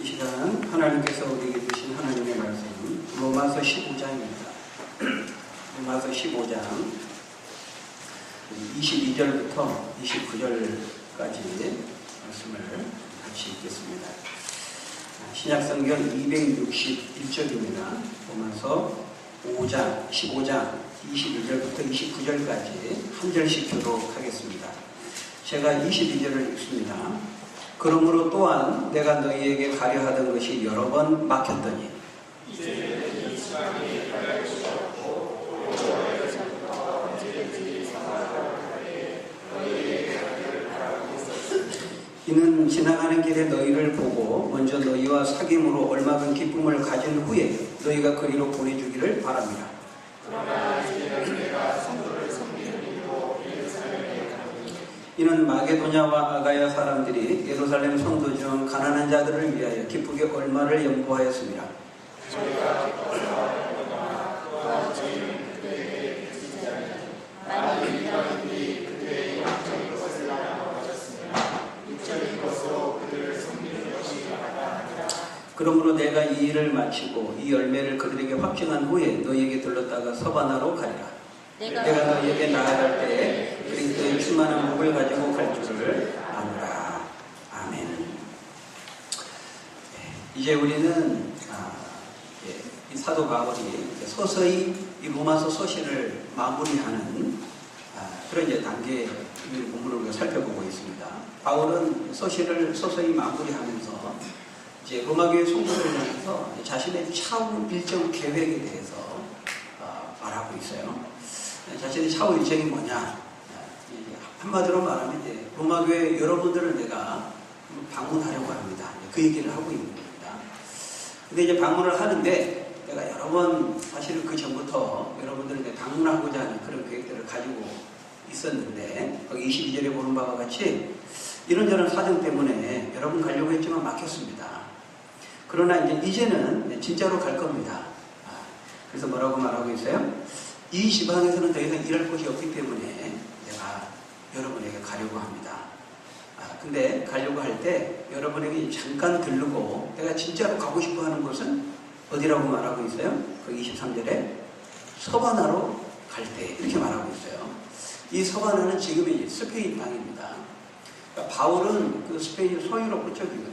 이 시간 하나님께서 우리에게 주신 하나님의 말씀 로마서 15장입니다. 로마서 15장 22절부터 29절까지 말씀을 같이 읽겠습니다. 신약성경 261쪽입니다. 로마서 5장 15장 22절부터 29절까지 한 절씩 교독하겠습니다. 제가 22절을 읽습니다. 그러므로 또한 내가 너희에게 가려 하던 것이 여러 번 막혔더니 이는 지나가는 길에 너희를 보고 먼저 너희와 사귐으로 얼마든 기쁨을 가진 후에 너희가 그리로 보내주기를 바랍니다. 이는 마게도냐와 아가야 사람들이 예루살렘 성도 중 가난한 자들을 위하여 기쁘게 얼마를 연보하였습니다. 그러므로 내가 이 일을 마치고 이 열매를 그들에게 확증한 후에 너희에게 들렀다가 서바나로 가리라. 내가 너희에게 나아갈 때에 그리스도의 충만한 복을 가지고 갈 줄을 아노라. 아멘. 이제 우리는 이 사도 바울이 서서히 이 로마서 서신을 마무리하는 그런 이제 단계의 부분을 우리가 살펴보고 있습니다. 바울은 서신을 서서히 마무리하면서 이제 로마교회 성도들을 향해서 자신의 차후 일정 계획에 대해서 말하고 있어요. 자신의 차후 일정이 뭐냐? 한마디로 말하면 이제 로마교회 여러분들을 내가 방문하려고 합니다. 그 얘기를 하고 있는 겁니다. 근데 이제 방문을 하는데 내가 여러 번 사실은 그 전부터 여러분들을 이제 방문하고자 하는 그런 계획들을 가지고 있었는데 거기 22절에 보는 바와 같이 이런저런 사정 때문에 여러분 가려고 했지만 막혔습니다. 그러나 이제는 진짜로 갈 겁니다. 그래서 뭐라고 말하고 있어요? 이 지방에서는 더 이상 일할 곳이 없기 때문에 내가 여러분에게 가려고 합니다. 근데 가려고 할 때 여러분에게 잠깐 들르고 내가 진짜로 가고 싶어 하는 곳은 어디라고 말하고 있어요? 그 23절에 서바나로 갈 때 이렇게 말하고 있어요. 이 서바나는 지금의 스페인 땅입니다. 그러니까 바울은 그 스페인 소유로 호적이거든요.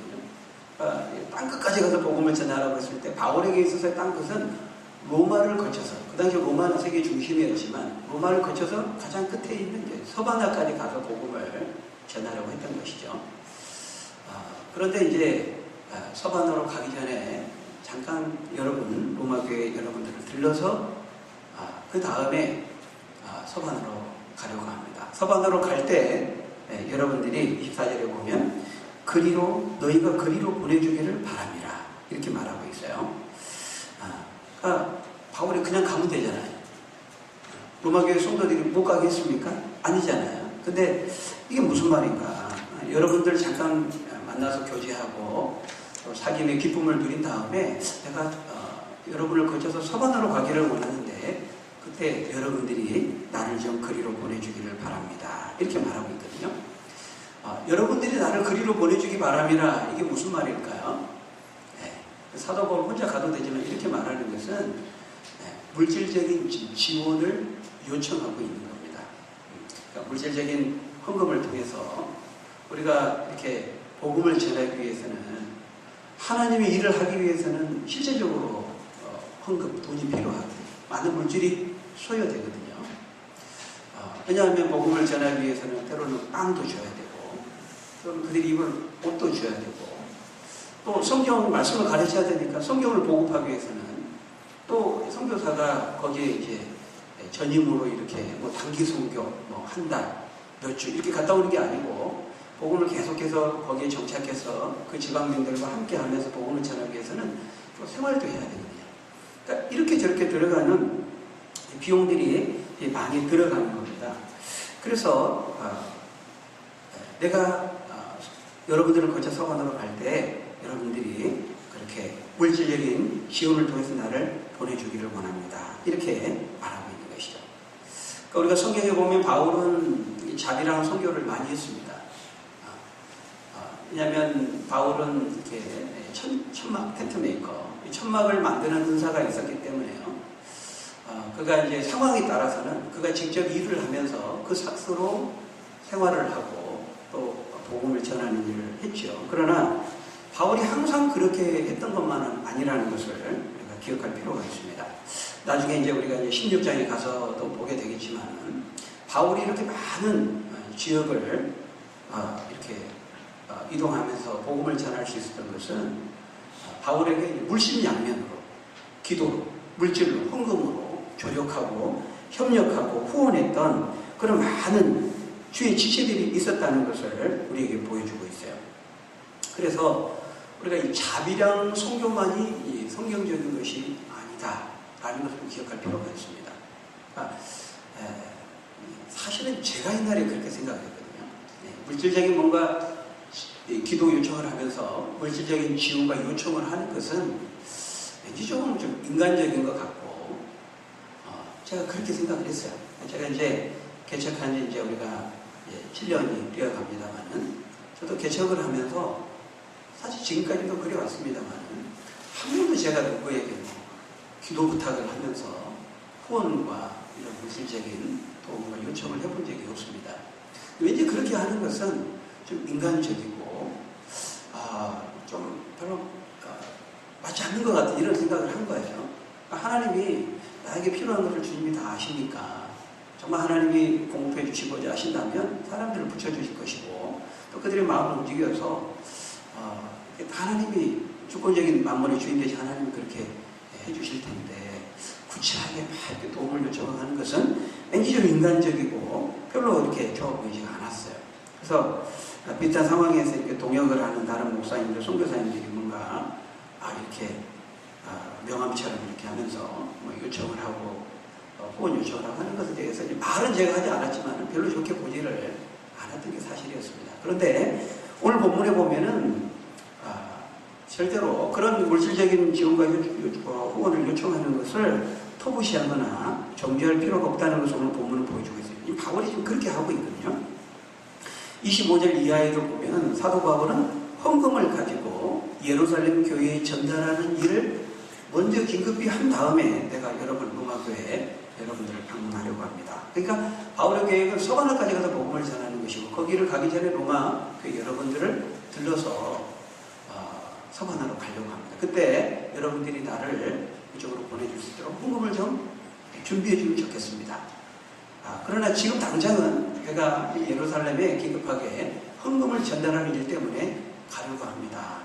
땅끝까지 가서 복음을 전하라고 했을 때 바울에게 있어서의 땅끝은 로마를 거쳐서, 그 당시 로마는 세계 중심이었지만 로마를 거쳐서 가장 끝에 있는 이제 서바나까지 가서 복음을 전하려고 했던 것이죠. 그런데 이제 서바나로 가기 전에 잠깐 여러분, 로마교회 여러분들을 들러서 그 다음에 서바나로 가려고 합니다. 서바나로 갈 때 여러분들이 24절에 보면 너희가 그리로 보내주기를 바랍니다. 이렇게 말하고 있어요. 바울이 그냥 가면 되잖아요. 로마교회 성도들이 못 가겠습니까? 아니잖아요. 근데 이게 무슨 말인가? 여러분들 잠깐 만나서 교제하고 사귐의 기쁨을 누린 다음에 내가 여러분을 거쳐서 서바나로 가기를 원하는데 그때 여러분들이 나를 좀 그리로 보내주기를 바랍니다. 이렇게 말하고 있거든요. 여러분들이 나를 그리로 보내주기 바랍니다. 이게 무슨 말일까요? 사도 바울 혼자 가도 되지만 이렇게 말하는 것은 물질적인 지원을 요청하고 있는 겁니다. 그러니까 물질적인 헌금을 통해서 우리가 이렇게 복음을 전하기 위해서는 하나님의 일을 하기 위해서는 실제적으로 헌금, 돈이 필요하고 많은 물질이 소요되거든요. 왜냐하면 복음을 전하기 위해서는 때로는 빵도 줘야 되고 또 그들이 입을 옷도 줘야 되고 또 성경 말씀을 가르쳐야 되니까 성경을 보급하기 위해서는 또 선교사가 거기에 이제 전임으로 이렇게 뭐 단기 선교 뭐 한 달, 몇 주 이렇게 갔다 오는 게 아니고 복음을 계속해서 거기에 정착해서 그 지방민들과 함께 하면서 복음을 전하기 위해서는 또 생활도 해야 되거든요. 그러니까 이렇게 저렇게 들어가는 비용들이 많이 들어가는 겁니다. 그래서 내가 여러분들을 거쳐 서바나로 갈 때 여러분들이 그렇게 물질적인 지원을 통해서 나를 보내주기를 원합니다. 이렇게 말하고 있는 것이죠. 그러니까 우리가 성경에 보면 바울은 자비랑 선교를 많이 했습니다. 왜냐하면 바울은 이렇게 천막 텐트 메이커, 천막을 만드는 은사가 있었기 때문에요. 그가 이제 상황에 따라서는 그가 직접 일을 하면서 그 삭스로 생활을 하고 또 복음을 전하는 일을 했죠. 그러나 바울이 항상 그렇게 했던 것만은 아니라는 것을 우리가 기억할 필요가 있습니다. 나중에 이제 우리가 이제 16장에 가서도 보게 되겠지만 바울이 이렇게 많은 지역을 이렇게 이동하면서 복음을 전할 수 있었던 것은 바울에게 물심양면으로, 기도로, 물질로, 헌금으로 조력하고 협력하고 후원했던 그런 많은 주의 지체들이 있었다는 것을 우리에게 보여주고 있어요. 그래서 우리가 이 자비랑 성교만이 이 성경적인 것이 아니다라는 것을 기억할 필요가 있습니다. 사실은 제가 옛날에 그렇게 생각했거든요. 물질적인 뭔가 기도 요청을 하면서 물질적인 지원과 요청을 하는 것은 왠지 조금 좀 인간적인 것 같고, 제가 그렇게 생각을 했어요. 제가 이제 개척한 지 이제 우리가 7년이 되어 갑니다만은, 저도 개척을 하면서 사실 지금까지도 그래왔습니다만은, 한 번도 제가 누구에게 기도 부탁을 하면서 후원과 이런 물질적인 도움을 요청을 해본 적이 없습니다. 왠지 그렇게 하는 것은 좀 인간적이고, 좀 별로 맞지 않는 것 같은 이런 생각을 한 거예요. 하나님이 나에게 필요한 것을 주님이 다 아시니까 정말 하나님이 공급해 주시고자 하신다면 사람들을 붙여주실 것이고, 또 그들의 마음을 움직여서 하나님이 주권적인 만물의 주인 되신 하나님이 그렇게 해주실 텐데, 구체하게 막 이렇게 도움을 요청하는 것은 왠지 좀 인간적이고 별로 이렇게 좋아 보이지가 않았어요. 그래서 비슷한 상황에서 이렇게 동역을 하는 다른 목사님들, 선교사님들이 뭔가 이렇게 명함처럼 이렇게 하면서 뭐 요청을 하고 후원 요청을 하고 하는 것에 대해서 말은 제가 하지 않았지만 별로 좋게 보지를 않았던 게 사실이었습니다. 그런데 오늘 본문에 보면은 절대로 그런 물질적인 지원과 후원을 요청하는 것을 터부시하거나 정죄할 필요가 없다는 것을 오늘 본문은 보여주고 있어요. 이 바울이 지금 그렇게 하고 있거든요. 25절 이하에도 보면 사도 바울은 헌금을 가지고 예루살렘 교회에 전달하는 일을 먼저 긴급히 한 다음에 내가 여러분 로마교회에 여러분들을 방문하려고 합니다. 그러니까 바울의 계획은 서바나까지 가서 복음을 전하는 것이고, 거기를 가기 전에 로마 교회 여러분들을 들러서 서바나로 가려고 합니다. 그때 여러분들이 나를 이쪽으로 보내줄 수 있도록 헌금을 좀 준비해 주면 좋겠습니다. 그러나 지금 당장은 제가 예루살렘에 기급하게 헌금을 전달하는 일 때문에 가려고 합니다.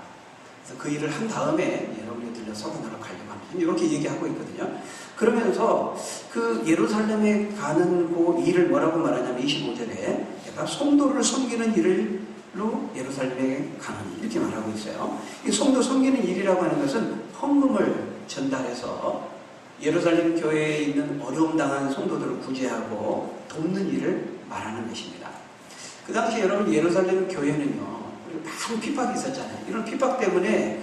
그래서 그 일을 한 다음에 여러분이 들려서 서바나로 가려고 합니다. 이렇게 얘기하고 있거든요. 그러면서 그 예루살렘에 가는 그 일을 뭐라고 말하냐면 25절에 약간 성도를 섬기는 일로 예루살렘에 가는 일, 이렇게 말하고 있어요. 이 성도 섬기는 일이라고 하는 것은 헌금을 전달해서 예루살렘 교회에 있는 어려움 당한 성도들을 구제하고 돕는 일을 말하는 것입니다. 그 당시 여러분 예루살렘 교회는요, 많은 핍박이 있었잖아요. 이런 핍박 때문에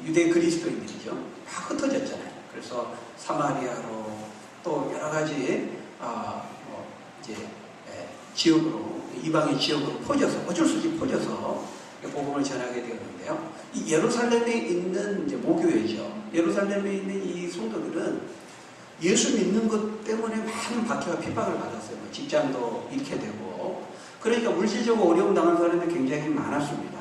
유대 그리스도인들이죠, 다 흩어졌잖아요. 그래서 사마리아로 또 여러 가지 이제 지역으로, 이방의 지역으로 퍼져서 어쩔 수 없이 퍼져서 복음을 전하게 되었는데요. 이 예루살렘에 있는 이제 모교회죠. 예루살렘에 있는 이 성도들은 예수 믿는 것 때문에 많은 박해와 핍박을 받았어요. 직장도 잃게 되고, 그러니까 물질적으로 어려움 당한 사람이 굉장히 많았습니다.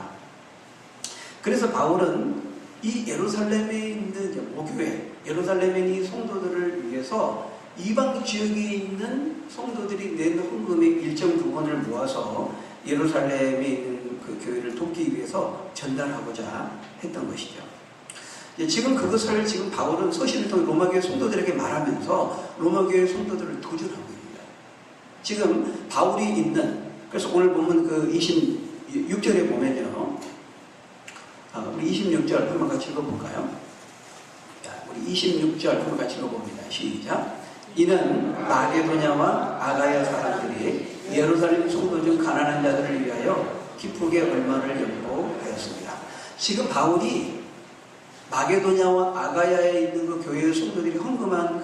그래서 바울은 이 예루살렘에 있는 모교회, 예루살렘에 있는 이 성도들을 위해서 이방 지역에 있는 성도들이 낸 헌금의 일정 부분을 모아서 예루살렘에 있는 그 교회를 돕기 위해서 전달하고자 했던 것이죠. 지금 그것을 지금 바울은 서신을 통해 로마교회 성도들에게 말하면서 로마교회 성도들을 도전하고 있습니다. 지금 바울이 있는, 그래서 오늘 보면 그 26절에 보면요, 우리 26절 한번 같이 읽어볼까요? 우리 26절 한번 같이 읽어봅니다. 시작. 이는 마게도냐와 아가야 사람들이 예루살렘 성도 중 가난한 자들을 위하여 기쁘게 얼마를 연보하였습니다. 지금 바울이 마게도냐와 아가야에 있는 그 교회의 성도들이 헌금한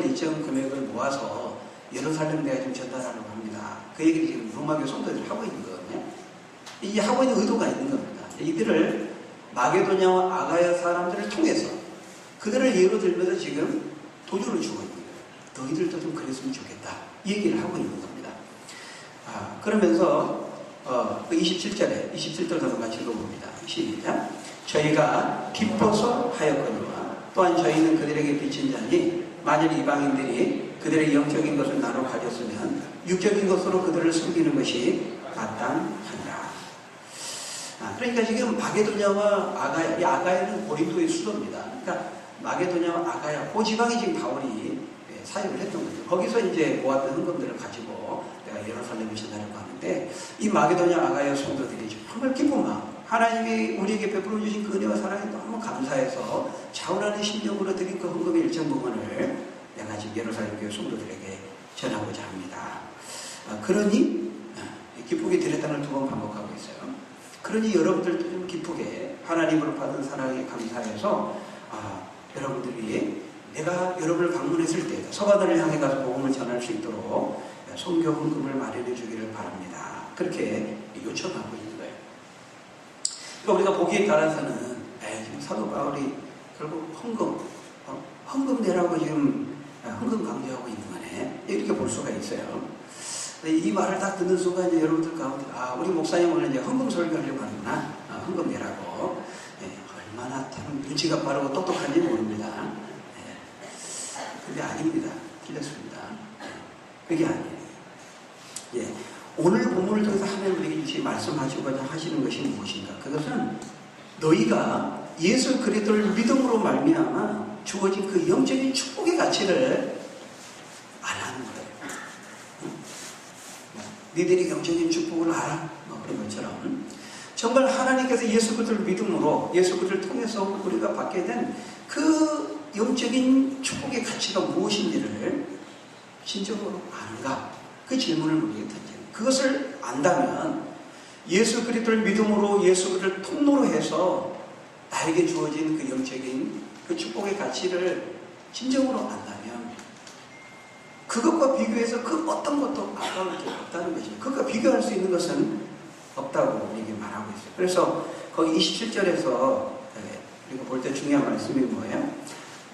일정 금액을 모아서 예루살렘 내에 좀 전달하려고 합니다. 그 얘기를 지금 로마교회 성도들이 하고 있는 거거든요. 이 하고 있는 의도가 있는 겁니다. 이들을 마게도냐와 아가야 사람들을 통해서 그들을 예로 들면서 지금 도전을 주고 있는 거예요. 너희들도 좀 그랬으면 좋겠다. 이 얘기를 하고 있는 겁니다. 그러면서 27절 넘어가서 읽어봅니다. 시작. 저희가 기뻐서 하였거니와 또한 저희는 그들에게 비친 자니 만일 이방인들이 그들의 영적인 것을 나눠 가졌으면 육적인 것으로 그들을 숨기는 것이 마땅하니라. 그러니까 지금 마게도냐와 아가야, 이 아가야는 고린도의 수도입니다. 그러니까 마게도냐와 아가야, 그 지방이 지금 바울이 사역을 했던 거죠. 거기서 이제 모았던 헌금들을 가지고 내가 예루살렘을 전하려고 하는데, 이 마게도냐 아가야 성도들이 정말 기쁜 마음, 하나님이 우리에게 베풀어 주신 그 은혜와 사랑에 너무 감사해서 차원하는 심령으로 드린 그 헌금의 일정 부분을 내가 지금 예루살렘 교회 성도들에게 전하고자 합니다. 그러니 기쁘게 드렸다는 걸 2번 반복하고 있어요. 그러니 여러분들도 좀 기쁘게 하나님으로 받은 사랑에 감사해서 여러분들이 내가 여러분을 방문했을 때 서바다를 향해 가서 복음을 전할 수 있도록 선교 헌금을 마련해 주기를 바랍니다. 그렇게 요청하고 있는 거예요. 그러니까 우리가 보기에 따라서는 지금 사도 바울이 결국 헌금 내라고 지금 헌금 강조하고 있는 거네, 이렇게 볼 수가 있어요. 이 말을 딱 듣는 순간 이제 여러분들 가운데 우리 목사님 오늘 이제 헌금 설교하려고 하는구나, 헌금 내라고. 얼마나 참 눈치가 빠르고 똑똑한지 모릅니다. 근데 아닙니다. 틀렸습니다. 그게 아니에요. 오늘 본문을 통해서 하나님 우리에게 주시 말씀하시고자 하시는 것이 무엇인가? 그것은 너희가 예수 그리스도를 믿음으로 말미암아 주어진 그 영적인 축복의 가치를 알아는 거예요. 너희들이 영적인 축복을 알아? 그런 것처럼 정말 하나님께서 예수 그리스도를 믿음으로 예수 그리스도를 통해서 우리가 받게 된 그 영적인 축복의 가치가 무엇인지를 진정으로 아는가? 그 질문을 우리에게 던져요. 그것을 안다면 예수 그리스도를 믿음으로 예수 그리스도를 통로로 해서 나에게 주어진 그 영적인 그 축복의 가치를 진정으로 안다면 그것과 비교해서 그 어떤 것도 아까울 게 없다는 거죠. 그것과 비교할 수 있는 것은 없다고 우리에게 말하고 있어요. 그래서 거기 27절에서 우리가 볼 때 중요한 말씀이 뭐예요?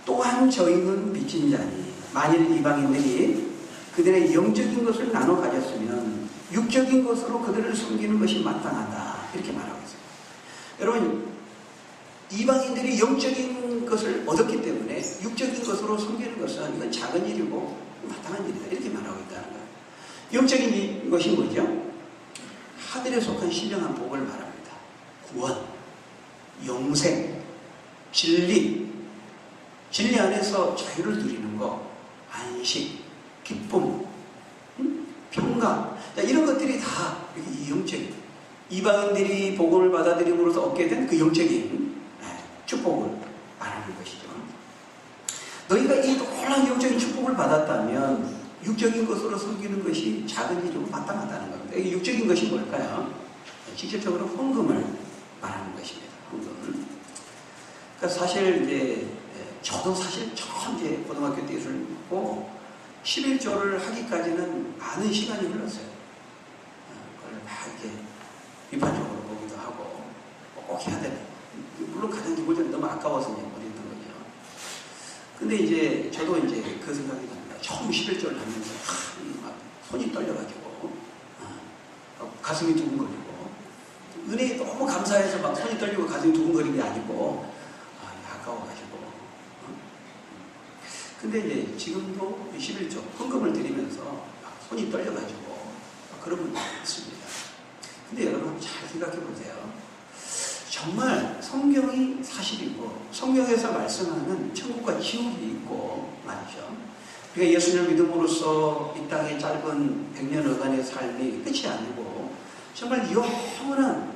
또한 저희는 빚진 자니 만일 이방인들이 그들의 영적인 것을 나눠 가졌으면 육적인 것으로 그들을 숨기는 것이 마땅하다, 이렇게 말하고 있어요. 여러분, 이방인들이 영적인 것을 얻었기 때문에 육적인 것으로 숨기는 것은 이건 작은 일이고 마땅한 일이다, 이렇게 말하고 있다는 거예요. 영적인 것이 뭐죠? 하늘에 속한 신령한 복을 말합니다. 구원, 영생, 진리 안에서 자유를 누리는 것, 안식, 기쁨, 평강, 이런 것들이 다 이 영적인, 이방인들이 복음을 받아들임으로써 얻게 된 그 영적인 축복을 말하는 것이죠. 너희가 이 놀라운 영적인 축복을 받았다면 육적인 것으로 섬기는 것이 작은 일이고 마땅하다는 겁니다. 이 육적인 것이 뭘까요? 직접적으로 헌금을 말하는 것입니다. 헌금. 그러니까 사실 이제 저도 사실 처음 이제 고등학교 때 예수를 믿고 11조를 하기까지는 많은 시간이 흘렀어요. 그걸 막 이렇게 비판적으로 보기도 하고 꼭 해야 되는. 물론 가장 기본적으로 너무 아까워서 못했던 거죠. 근데 이제 저도 이제 그 생각이 납니다. 처음 11조를 하면서 막 손이 떨려가지고 가슴이 두근거리고, 은혜에 너무 감사해서 막 손이 떨리고 가슴이 두근거린 게 아니고 아까워가지고. 근데 이제 지금도 11조 헌금을 드리면서 막 손이 떨려가지고 그런 분이 있습니다. 근데 여러분 잘 생각해 보세요. 정말 성경이 사실이고 성경에서 말씀하는 천국과 지옥이 있고 말이죠. 그러니까 예수님을 믿음으로써 이 땅의 짧은 100년여간의 삶이 끝이 아니고 정말 영원한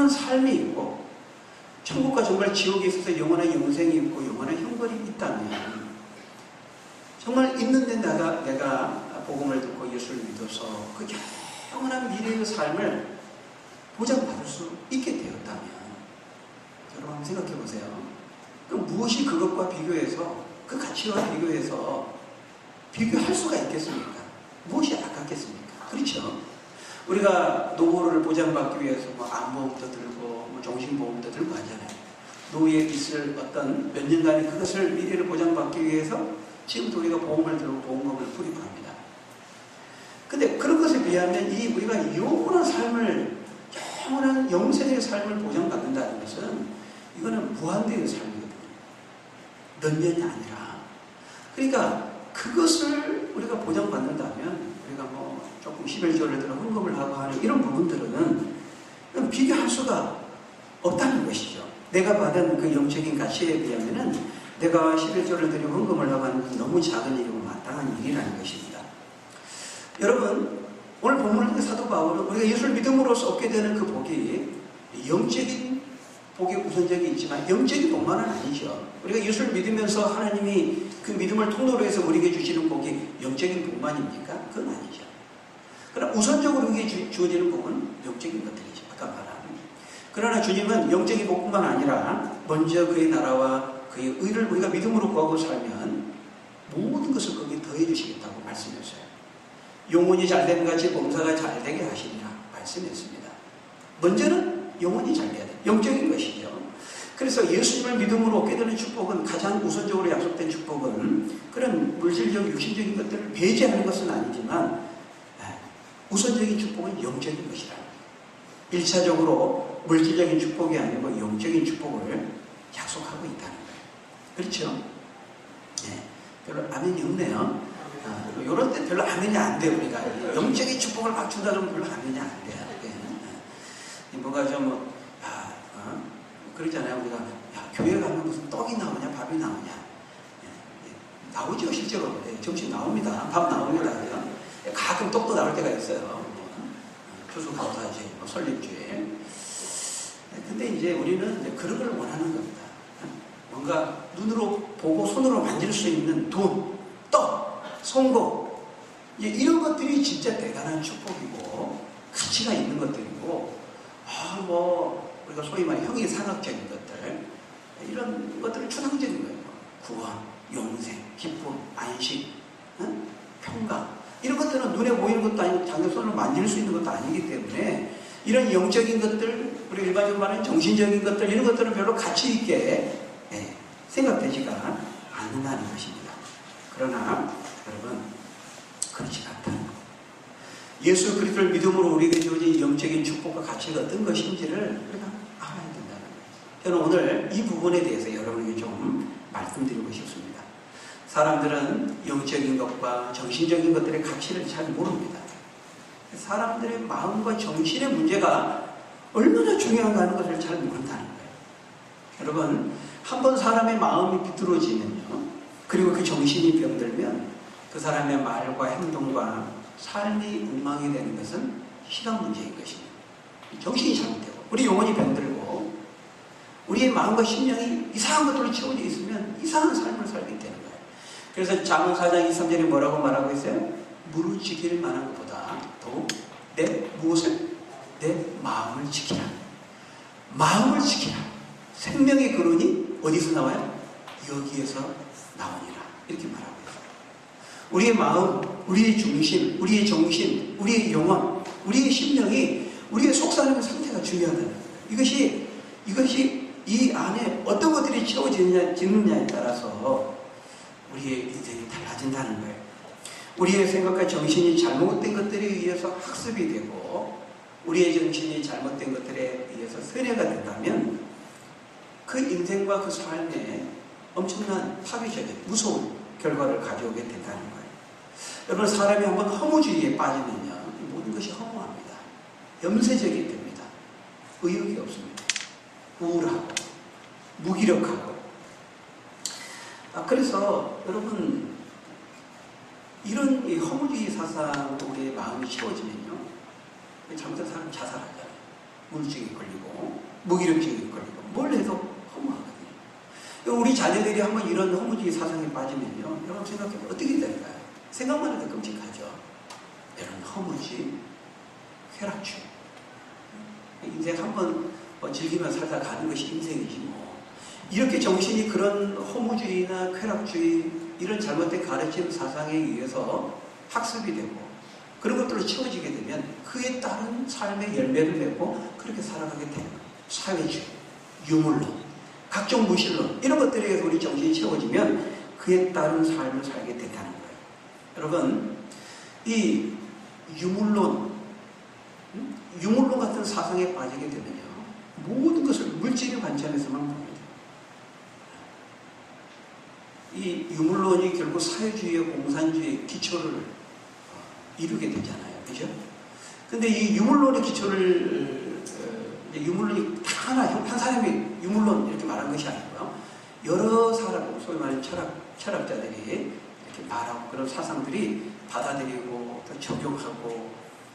삶이 있고 천국과 정말 지옥에 있어서 영원한 영생이 있고 영원한 형벌이 있다면 정말 있는데 내가 복음을 듣고 예수를 믿어서 그 영원한 미래의 삶을 보장받을 수 있게 되었다면 여러분 한번 생각해 보세요. 그럼 무엇이 그것과 비교해서 그 가치와 비교해서 비교할 수가 있겠습니까? 무엇이 아깝겠습니까? 그렇죠? 우리가 노후를 보장받기 위해서 뭐 암보험도 들고 뭐 종신보험도 들고 하잖아요. 노후에 있을 어떤 몇 년간의 그것을 미래를 보장받기 위해서 지금도 우리가 보험을 들고 보험금을 불입합니다. 근데 그런 것에 비하면 이 우리가 영원한 삶을, 영원한 영생의 삶을 보장받는다는 것은 이거는 무한대의 삶이거든요. 몇 년이 아니라. 그러니까 그것을 우리가 보장받는다면 우리가 뭐 조금 11조를 들어 헌금을 하고 하는 이런 부분들은 비교할 수가 없다는 것이죠. 내가 받은 그 영적인 가치에 비하면은 내가 11조를 드리고 헌금을 하고 하는 건 너무 작은 일이고 마땅한 일이라는 것입니다. 여러분, 오늘 본문의 사도 바울은 우리가 예수를 믿음으로써 얻게 되는 그 복이 영적인 복이 우선적이 있지만 영적인 복만은 아니죠. 우리가 예수를 믿으면서 하나님이 그 믿음을 통로로 해서 우리에게 주시는 복이 영적인 복만입니까? 그건 아니죠. 그러나 우선적으로 우리에게 주어지는 복은 영적인 것들이죠. 아까 말한. 그러나 주님은 영적인 복뿐만 아니라 먼저 그의 나라와 그의 의를 우리가 믿음으로 구하고 살면 모든 것을 거기에 더해 주시겠다고 말씀했어요. 영혼이 잘되는 같이 범사가 잘되게 하시리라 말씀했습니다. 먼저는 영혼이 잘돼야 돼요. 영적인 것이죠. 그래서 예수님을 믿음으로 얻게 되는 축복은, 가장 우선적으로 약속된 축복은 그런 물질적, 육신적인 것들을 배제하는 것은 아니지만 우선적인 축복은 영적인 것이라. 1차적으로 물질적인 축복이 아니고 영적인 축복을 약속하고 있다는 거예요. 그렇죠? 네. 별로 아멘이 없네요. 이런 때 별로 아멘이 안 돼요. 우리가 영적인 축복을 막 준다 그러면 별로 아멘이 안 돼요. 네. 뭔가 좀 그러잖아요. 우리가 교회 가면 무슨 떡이 나오냐 밥이 나오냐. 네. 나오죠. 실제로. 네. 점심 나옵니다. 밥 나옵니다. 가끔 떡도 나올 때가 있어요. 추수감사제, 설립주에. 근데 이제 우리는 이제 그런 걸 원하는 겁니다. 뭔가 눈으로 보고 손으로 만질 수 있는 돈, 떡, 성공, 이런 것들이 진짜 대단한 축복이고 가치가 있는 것들이고, 우리가 소위 말해 형이상학적인 것들, 이런 것들은 추상적인 거예요. 구원, 영생, 기쁨, 안식, 평강. 이런 것들은 눈에 보이는 것도 아니고 자기 손으로 만질 수 있는 것도 아니기 때문에 이런 영적인 것들, 우리 일반적으로 말하는 정신적인 것들, 이런 것들은 별로 가치 있게 생각되지가 않는다는 것입니다. 그러나 여러분, 그렇지가 않다는 것. 예수 그리스도를 믿음으로 우리에게 주어진 영적인 축복과 가치가 어떤 것인지를 우리가 알아야 된다는 거예요. 저는 오늘 이 부분에 대해서 여러분에게 좀 말씀드리고 싶습니다. 사람들은 영적인 것과 정신적인 것들의 가치를 잘 모릅니다. 사람들의 마음과 정신의 문제가 얼마나 중요한가 하는 것을 잘 모른다는 거예요. 여러분, 한번 사람의 마음이 비뚤어지면요, 그리고 그 정신이 병들면 그 사람의 말과 행동과 삶이 엉망이 되는 것은 시간 문제인 것입니다. 정신이 잘못되고 우리 영혼이 병들고 우리의 마음과 심령이 이상한 것들로 채워져 있으면 이상한 삶을 살게 되는 거예요. 그래서 잠언 4장 23절에 뭐라고 말하고 있어요? 무르지길 만한 것보다 더욱 무엇을? 내 마음을 지키라. 마음을 지키라. 생명의 근원이 어디서 나와요? 여기에서 나오니라. 이렇게 말하고 있어요. 우리의 마음, 우리의 중심, 우리의 정신, 우리의 영혼, 우리의 심령이, 우리의 속사람의 상태가 중요하다는 거예요. 이것이 이 안에 어떤 것들이 채워지느냐에 따라서 우리의 인생이 달라진다는 거예요. 우리의 생각과 정신이 잘못된 것들에 의해서 학습이 되고 우리의 정신이 잘못된 것들에 의해서 세뇌가 된다면 그 인생과 그 삶에 엄청난 파괴적인 무서운 결과를 가져오게 된다는 거예요. 여러분, 사람이 한번 허무주의에 빠지면요, 모든 것이 허무합니다. 염세적이 됩니다. 의욕이 없습니다. 우울하고 무기력하고. 그래서 여러분, 이런 허무주의 사상으로 우리의 마음이 채워지면요, 잘못된 사람은 자살하잖아요. 우울증에 걸리고 무기력증에 걸리고 뭘 해도 허무하거든요. 우리 자녀들이 한번 이런 허무주의 사상에 빠지면요, 여러분 생각해보면 어떻게 될까요? 생각만 해도 끔찍하죠. 이런 허무주의, 쾌락주의. 인생 한번 즐기며 살다 가는 것이 인생이지 뭐. 이렇게 정신이 그런 허무주의나 쾌락주의, 이런 잘못된 가르침 사상에 의해서 학습이 되고 그런 것들로 채워지게 되면 그에 따른 삶의 열매를 맺고 그렇게 살아가게 되는 거예요. 사회주의, 유물론, 각종 무신론 이런 것들에 의해서 우리 정신이 채워지면 그에 따른 삶을 살게 된다는 거예요. 여러분, 이 유물론 같은 사상에 빠지게 되면요, 모든 것을 물질의 관점에서만 봅니다. 이 유물론이 결국 사회주의의 공산주의의 기초를 이루게 되잖아요. 그죠? 근데 이 유물론의 기초를, 유물론이 한 사람이 유물론 이렇게 말한 것이 아니고요. 여러 사람, 소위 말하는 철학자들이 이렇게 말하고 그런 사상들이 받아들이고 또 적용하고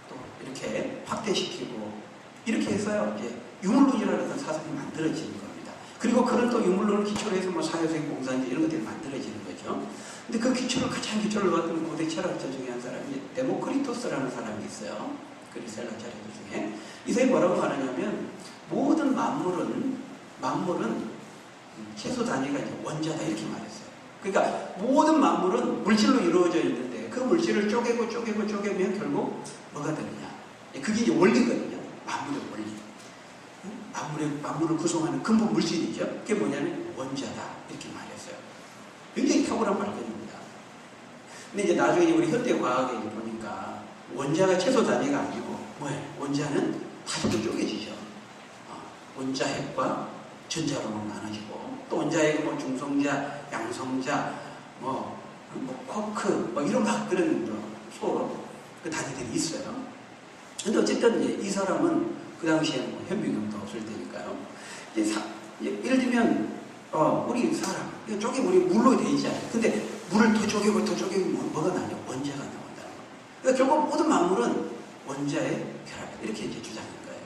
또 이렇게 확대시키고 이렇게 해서요, 이제 유물론이라는 사상이 만들어지는 겁니다. 그리고 그런 또 유물론을 기초로 해서 뭐 사회주의 공산주의 이런 것들이 만들어지는 거죠. 근데 그 가장 기초를 놓았던 고대 철학자 중에 한 사람이 데모크리토스라는 사람이 있어요. 그리스 헬라 철학자 중에. 이 사람이 뭐라고 말하냐면 모든 만물은 최소 단위가 이제 원자다 이렇게 말했어요. 그러니까 모든 만물은 물질로 이루어져 있는데 그 물질을 쪼개면 결국 뭐가 되느냐. 그게 이제 원리거든요. 만물의 원리. 만물을 구성하는 근본 물질이죠. 그게 뭐냐면 원자다 이렇게 말했어요. 굉장히 탁월한 발견입니다. 근데 이제 나중에 우리 현대 과학에 보니까 원자가 최소 단위가 아니고 뭐예요? 원자는 다시도 쪼개지죠. 원자핵과 전자로만 나눠지고 또 원자핵 뭐 중성자, 양성자, 뭐 쿼크 이런 막 그런 그 단위들이 있어요. 근데 어쨌든 이 사람은 그 당시에 뭐 현미경도 없을 테니까요. 예를 들면 우리 사람 쪼개 우리 물로 되어 있지 않아요. 근데 물을 더 쪼개고 뭐가 나냐? 원자가 나온다는 거예요. 그러니까 결국 모든 만물은 원자의 결합 이렇게 이제 주장한 거예요.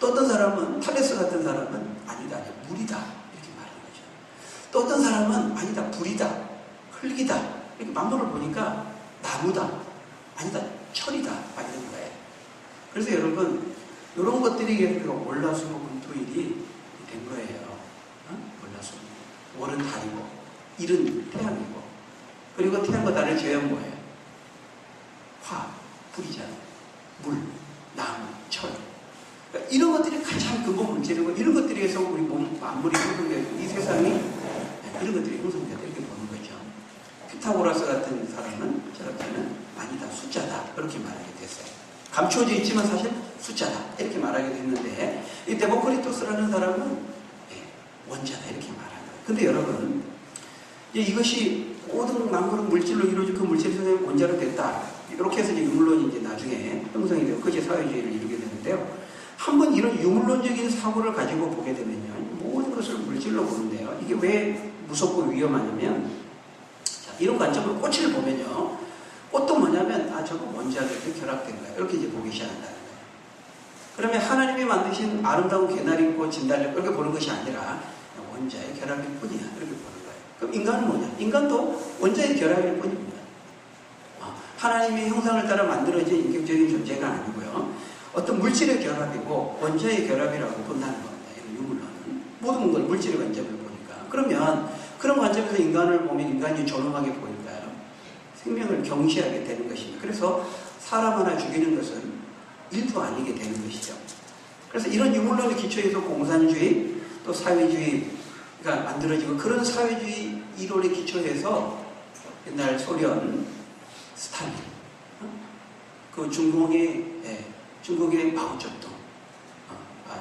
또 어떤 사람은 탈레스 같은 사람은 아니다, 물이다 이렇게 말하는 거죠. 또 어떤 사람은 아니다, 불이다, 흙이다 이렇게 만물을 보니까 나무다, 아니다, 철이다 이런 거예요. 그래서 여러분 이런 것들이 월화수목금토일이 된 거예요. 월화수목. 월은 달이고 일은 태양이고 그리고 태양과 달을 제외한 뭐예요? 화, 불이잖아요. 물, 나무, 철. 그러니까 이런 것들이 가장 근본 문제이고 이런 것들에 의해서 우리 만물이 형성되고 이 세상이 이런 것들이 형성되다 이렇게 보는 거죠. 피타고라스 같은 사람은 철학자는 아니다, 숫자다 그렇게 말하게 됐어요. 감추어져 있지만 사실 숫자다 이렇게 말하게 됐는데 이 데모크리토스라는 사람은 원자다 이렇게 말하는 거예요. 근데 여러분 이것이 모든 만물은 물질로 이루어지고 그 물질에서 원자로 됐다 이렇게 해서 이제 유물론이 이제 나중에 형성이 되고 그것이 사회주의를 이루게 되는데요. 한번 이런 유물론적인 사고를 가지고 보게 되면요, 모든 것을 물질로 보는데요. 이게 왜 무섭고 위험하냐면 이런 관점으로 꽃을 보면요, 꽃도 뭐냐면 저거 원자가 이렇게 결합된 거야 이렇게 이제 보기 시작한다는 거예요. 그러면 하나님이 만드신 아름다운 개나리꽃, 진달래꽃 이렇게 보는 것이 아니라 원자의 결합일 뿐이야 이렇게 보는 거예요. 그럼 인간은 뭐냐? 인간도 원자의 결합일 뿐입니다. 하나님의 형상을 따라 만들어진 인격적인 존재가 아니고요, 어떤 물질의 결합이고 원자의 결합이라고 본다는 겁니다. 이런 유물론은 모든 걸 물질의 관점을 보니까. 그러면 그런 관점에서 인간을 보면 인간이 존엄하게 보일까요? 생명을 경시하게 되는 것입니다. 그래서 사람 하나 죽이는 것은 일도 아니게 되는 것이죠. 그래서 이런 유물론의 기초에서 공산주의 또 사회주의가 만들어지고 그런 사회주의 이론의 기초에서 옛날 소련 스탈린, 그 중국의 마오쩌둥,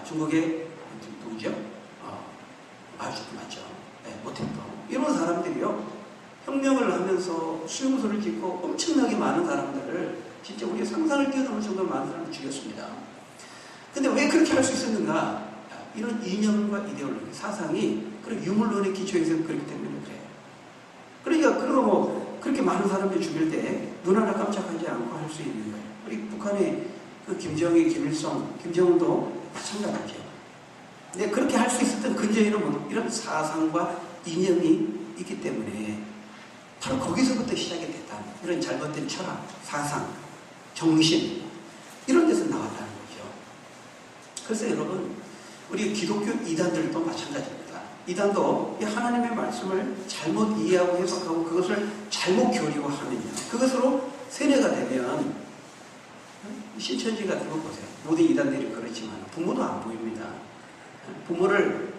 중국의 누구죠? 마오쩌둥 맞죠? 모택동 이런 사람들이요, 혁명을 하면서 수용소를 짓고 엄청나게 많은 사람들을 진짜 우리의 상상을 뛰어넘을 정도로 많은 사람을 죽였습니다. 근데 왜 그렇게 할 수 있었는가? 이런 이념과 이데올로기, 사상이 그런 유물론의 기초에서 그렇기 때문에 그래요. 그러니까 그렇게 많은 사람들 죽일 때 눈 하나 깜짝하지 않고 할 수 있는 거예요. 우리 북한의 그 김정일, 김일성, 김정은도 마찬가지죠. 근데 그렇게 할 수 있었던 근저에는 이런 사상과 이념이 있기 때문에 바로 거기서부터 시작이 됐다. 이런 잘못된 철학, 사상, 정신 이런 데서 나왔다는 거죠. 그래서 여러분 우리 기독교 이단들도 마찬가지입니다. 이단도 하나님의 말씀을 잘못 이해하고 해석하고 그것을 잘못 교리화하면요, 그것으로 세뇌가 되면 신천지 같은 거 보세요. 모든 이단들이 그렇지만 부모도 안 보입니다. 부모를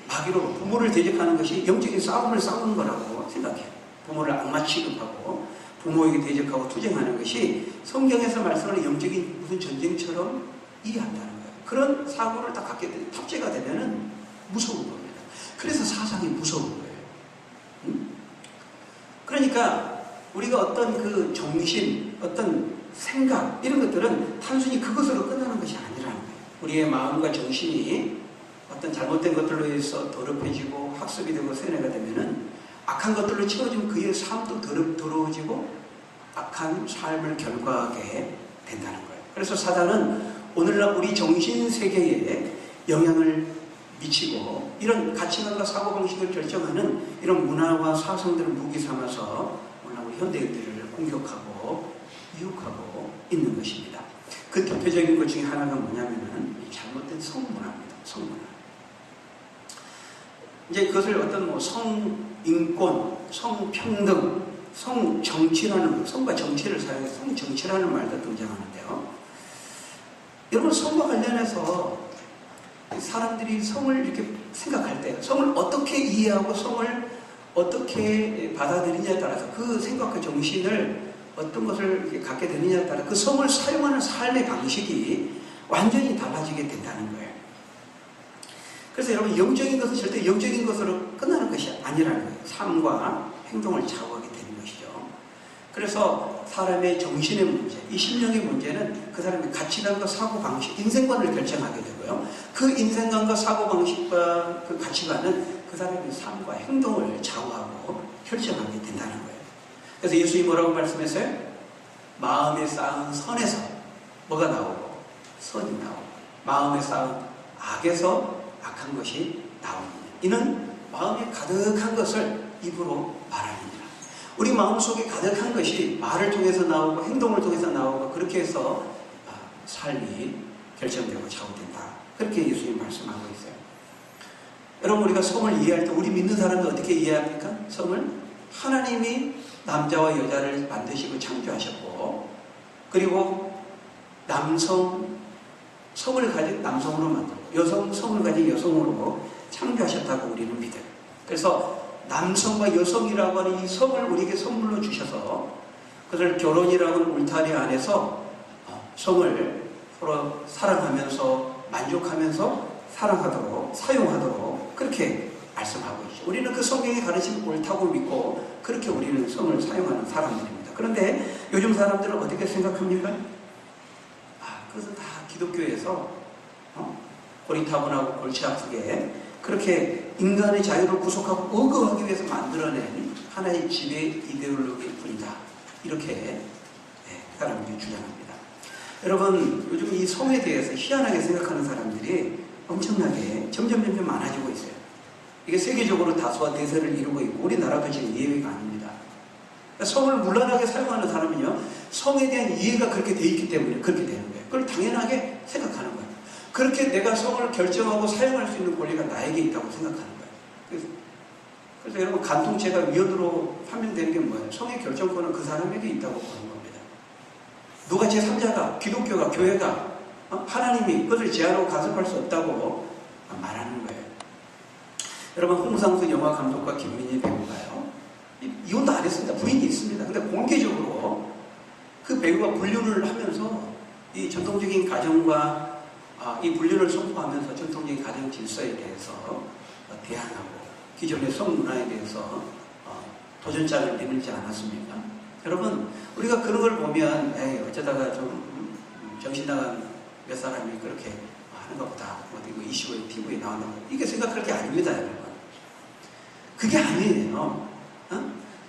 마귀로 부모를 대적하는 것이 영적인 싸움을 싸우는 거라고 생각해요. 부모를 악마 취급하고 부모에게 대적하고 투쟁하는 것이 성경에서 말씀하는 영적인 무슨 전쟁처럼 이해한다는 거예요. 그런 사고를 딱 갖게 되면 탑재가 되면은 무서운 겁니다. 그래서 사상이 무서운 거예요. 그러니까 우리가 어떤 그 정신, 어떤 생각 이런 것들은 단순히 그것으로 끝나는 것이 아니라는 거예요. 우리의 마음과 정신이 어떤 잘못된 것들로 인해서 더럽혀지고 학습이 되고 세뇌가 되면은 악한 것들로 채워지면 그의 삶도 더러워지고 악한 삶을 결과하게 된다는 거예요. 그래서 사단은 오늘날 우리 정신세계에 영향을 미치고 이런 가치관과 사고방식을 결정하는 이런 문화와 사상들을 무기 삼아서 오늘날 우리 현대인들을 공격하고 유혹하고 있는 것입니다. 그 대표적인 것 중에 하나가 뭐냐면은 잘못된 성문화입니다. 성문화. 이제 그것을 어떤 성인권, 성평등, 성정치라는, 성과 정치를 사용해서 성정치라는 말도 등장하는데요. 여러분, 성과 관련해서 사람들이 성을 이렇게 생각할 때, 성을 어떻게 이해하고 성을 어떻게 받아들이냐에 따라서 그 생각과 정신을 어떤 것을 이렇게 갖게 되느냐에 따라 그 성을 사용하는 삶의 방식이 완전히 달라지게 된다는 거예요. 그래서 여러분, 영적인 것은 절대 영적인 것으로 끝나는 것이 아니라는 거예요. 삶과 행동을 좌우하게 되는 것이죠. 그래서 사람의 정신의 문제, 이 심령의 문제는 그 사람의 가치관과 사고방식, 인생관을 결정하게 되고요. 그 인생관과 사고방식과 그 가치관은 그 사람의 삶과 행동을 좌우하고 결정하게 된다는 거예요. 그래서 예수님이 뭐라고 말씀했어요? 마음에 쌓은 선에서 뭐가 나오고? 선이 나오고, 마음에 쌓은 악에서 악한 것이 나옵니다. 이는 마음에 가득한 것을 입으로 말합니다. 우리 마음속에 가득한 것이 말을 통해서 나오고 행동을 통해서 나오고 그렇게 해서 삶이 결정되고 좌우된다. 그렇게 예수님이 말씀하고 있어요. 여러분, 우리가 성을 이해할 때 우리 믿는 사람들 어떻게 이해합니까? 성을 하나님이 남자와 여자를 만드시고 창조하셨고, 그리고 성을 가진 남성으로 만들고 성을 가진 여성으로 창조하셨다고 우리는 믿어요. 그래서 남성과 여성이라고 하는 이 성을 우리에게 선물로 주셔서 그것을 결혼이라고 하는 울타리 안에서 성을 서로 사랑하면서 만족하면서 사랑하도록 사용하도록 그렇게 말씀하고 있죠. 우리는 그 성경의 가르침이 옳다고 믿고 그렇게 우리는 성을 사용하는 사람들입니다. 그런데 요즘 사람들은 어떻게 생각합니까? 그것은 다 기독교에서 고리타분하고 골치 아프게 그렇게 인간의 자유를 구속하고 억압하기 위해서 만들어낸 하나의 지배 이데올로기일 뿐이다. 이렇게 사람들이 주장합니다. 여러분, 요즘 이 성에 대해서 희한하게 생각하는 사람들이 엄청나게 점점 많아지고 있어요. 이게 세계적으로 다수와 대세를 이루고 있고 우리나라도 지금 예외가 아닙니다. 성을 문란하게 사용하는 사람은요, 성에 대한 이해가 그렇게 돼 있기 때문에 그렇게 되는 거예요. 그걸 당연하게 생각하는 거예요. 그렇게 내가 성을 결정하고 사용할 수 있는 권리가 나에게 있다고 생각하는 거예요. 그래서 여러분, 간통죄가 위헌으로 판명되는 게 뭐예요? 성의 결정권은 그 사람에게 있다고 보는 겁니다. 누가 제3자가, 기독교가, 교회가, 하나님이 그것을 제한하고 간섭할 수 없다고 말하는 거예요. 여러분, 홍상수 영화 감독과 김민희 배우가요, 이혼도 안 했습니다. 부인이 있습니다. 근데 공개적으로 그 배우가 불륜을 하면서 이 전통적인 가정과 이 불륜을 선포하면서 전통적인 가정 질서에 대해서 대항하고 기존의 성문화에 대해서 도전장을 내밀지 않았습니까? 여러분, 우리가 그런 걸 보면 어쩌다가 좀 정신 나간 몇 사람이 그렇게 하는가 보다. 이거 이슈에 TV에 나온다고. 이게 생각할 게 아닙니다, 여러분. 그게 아니에요.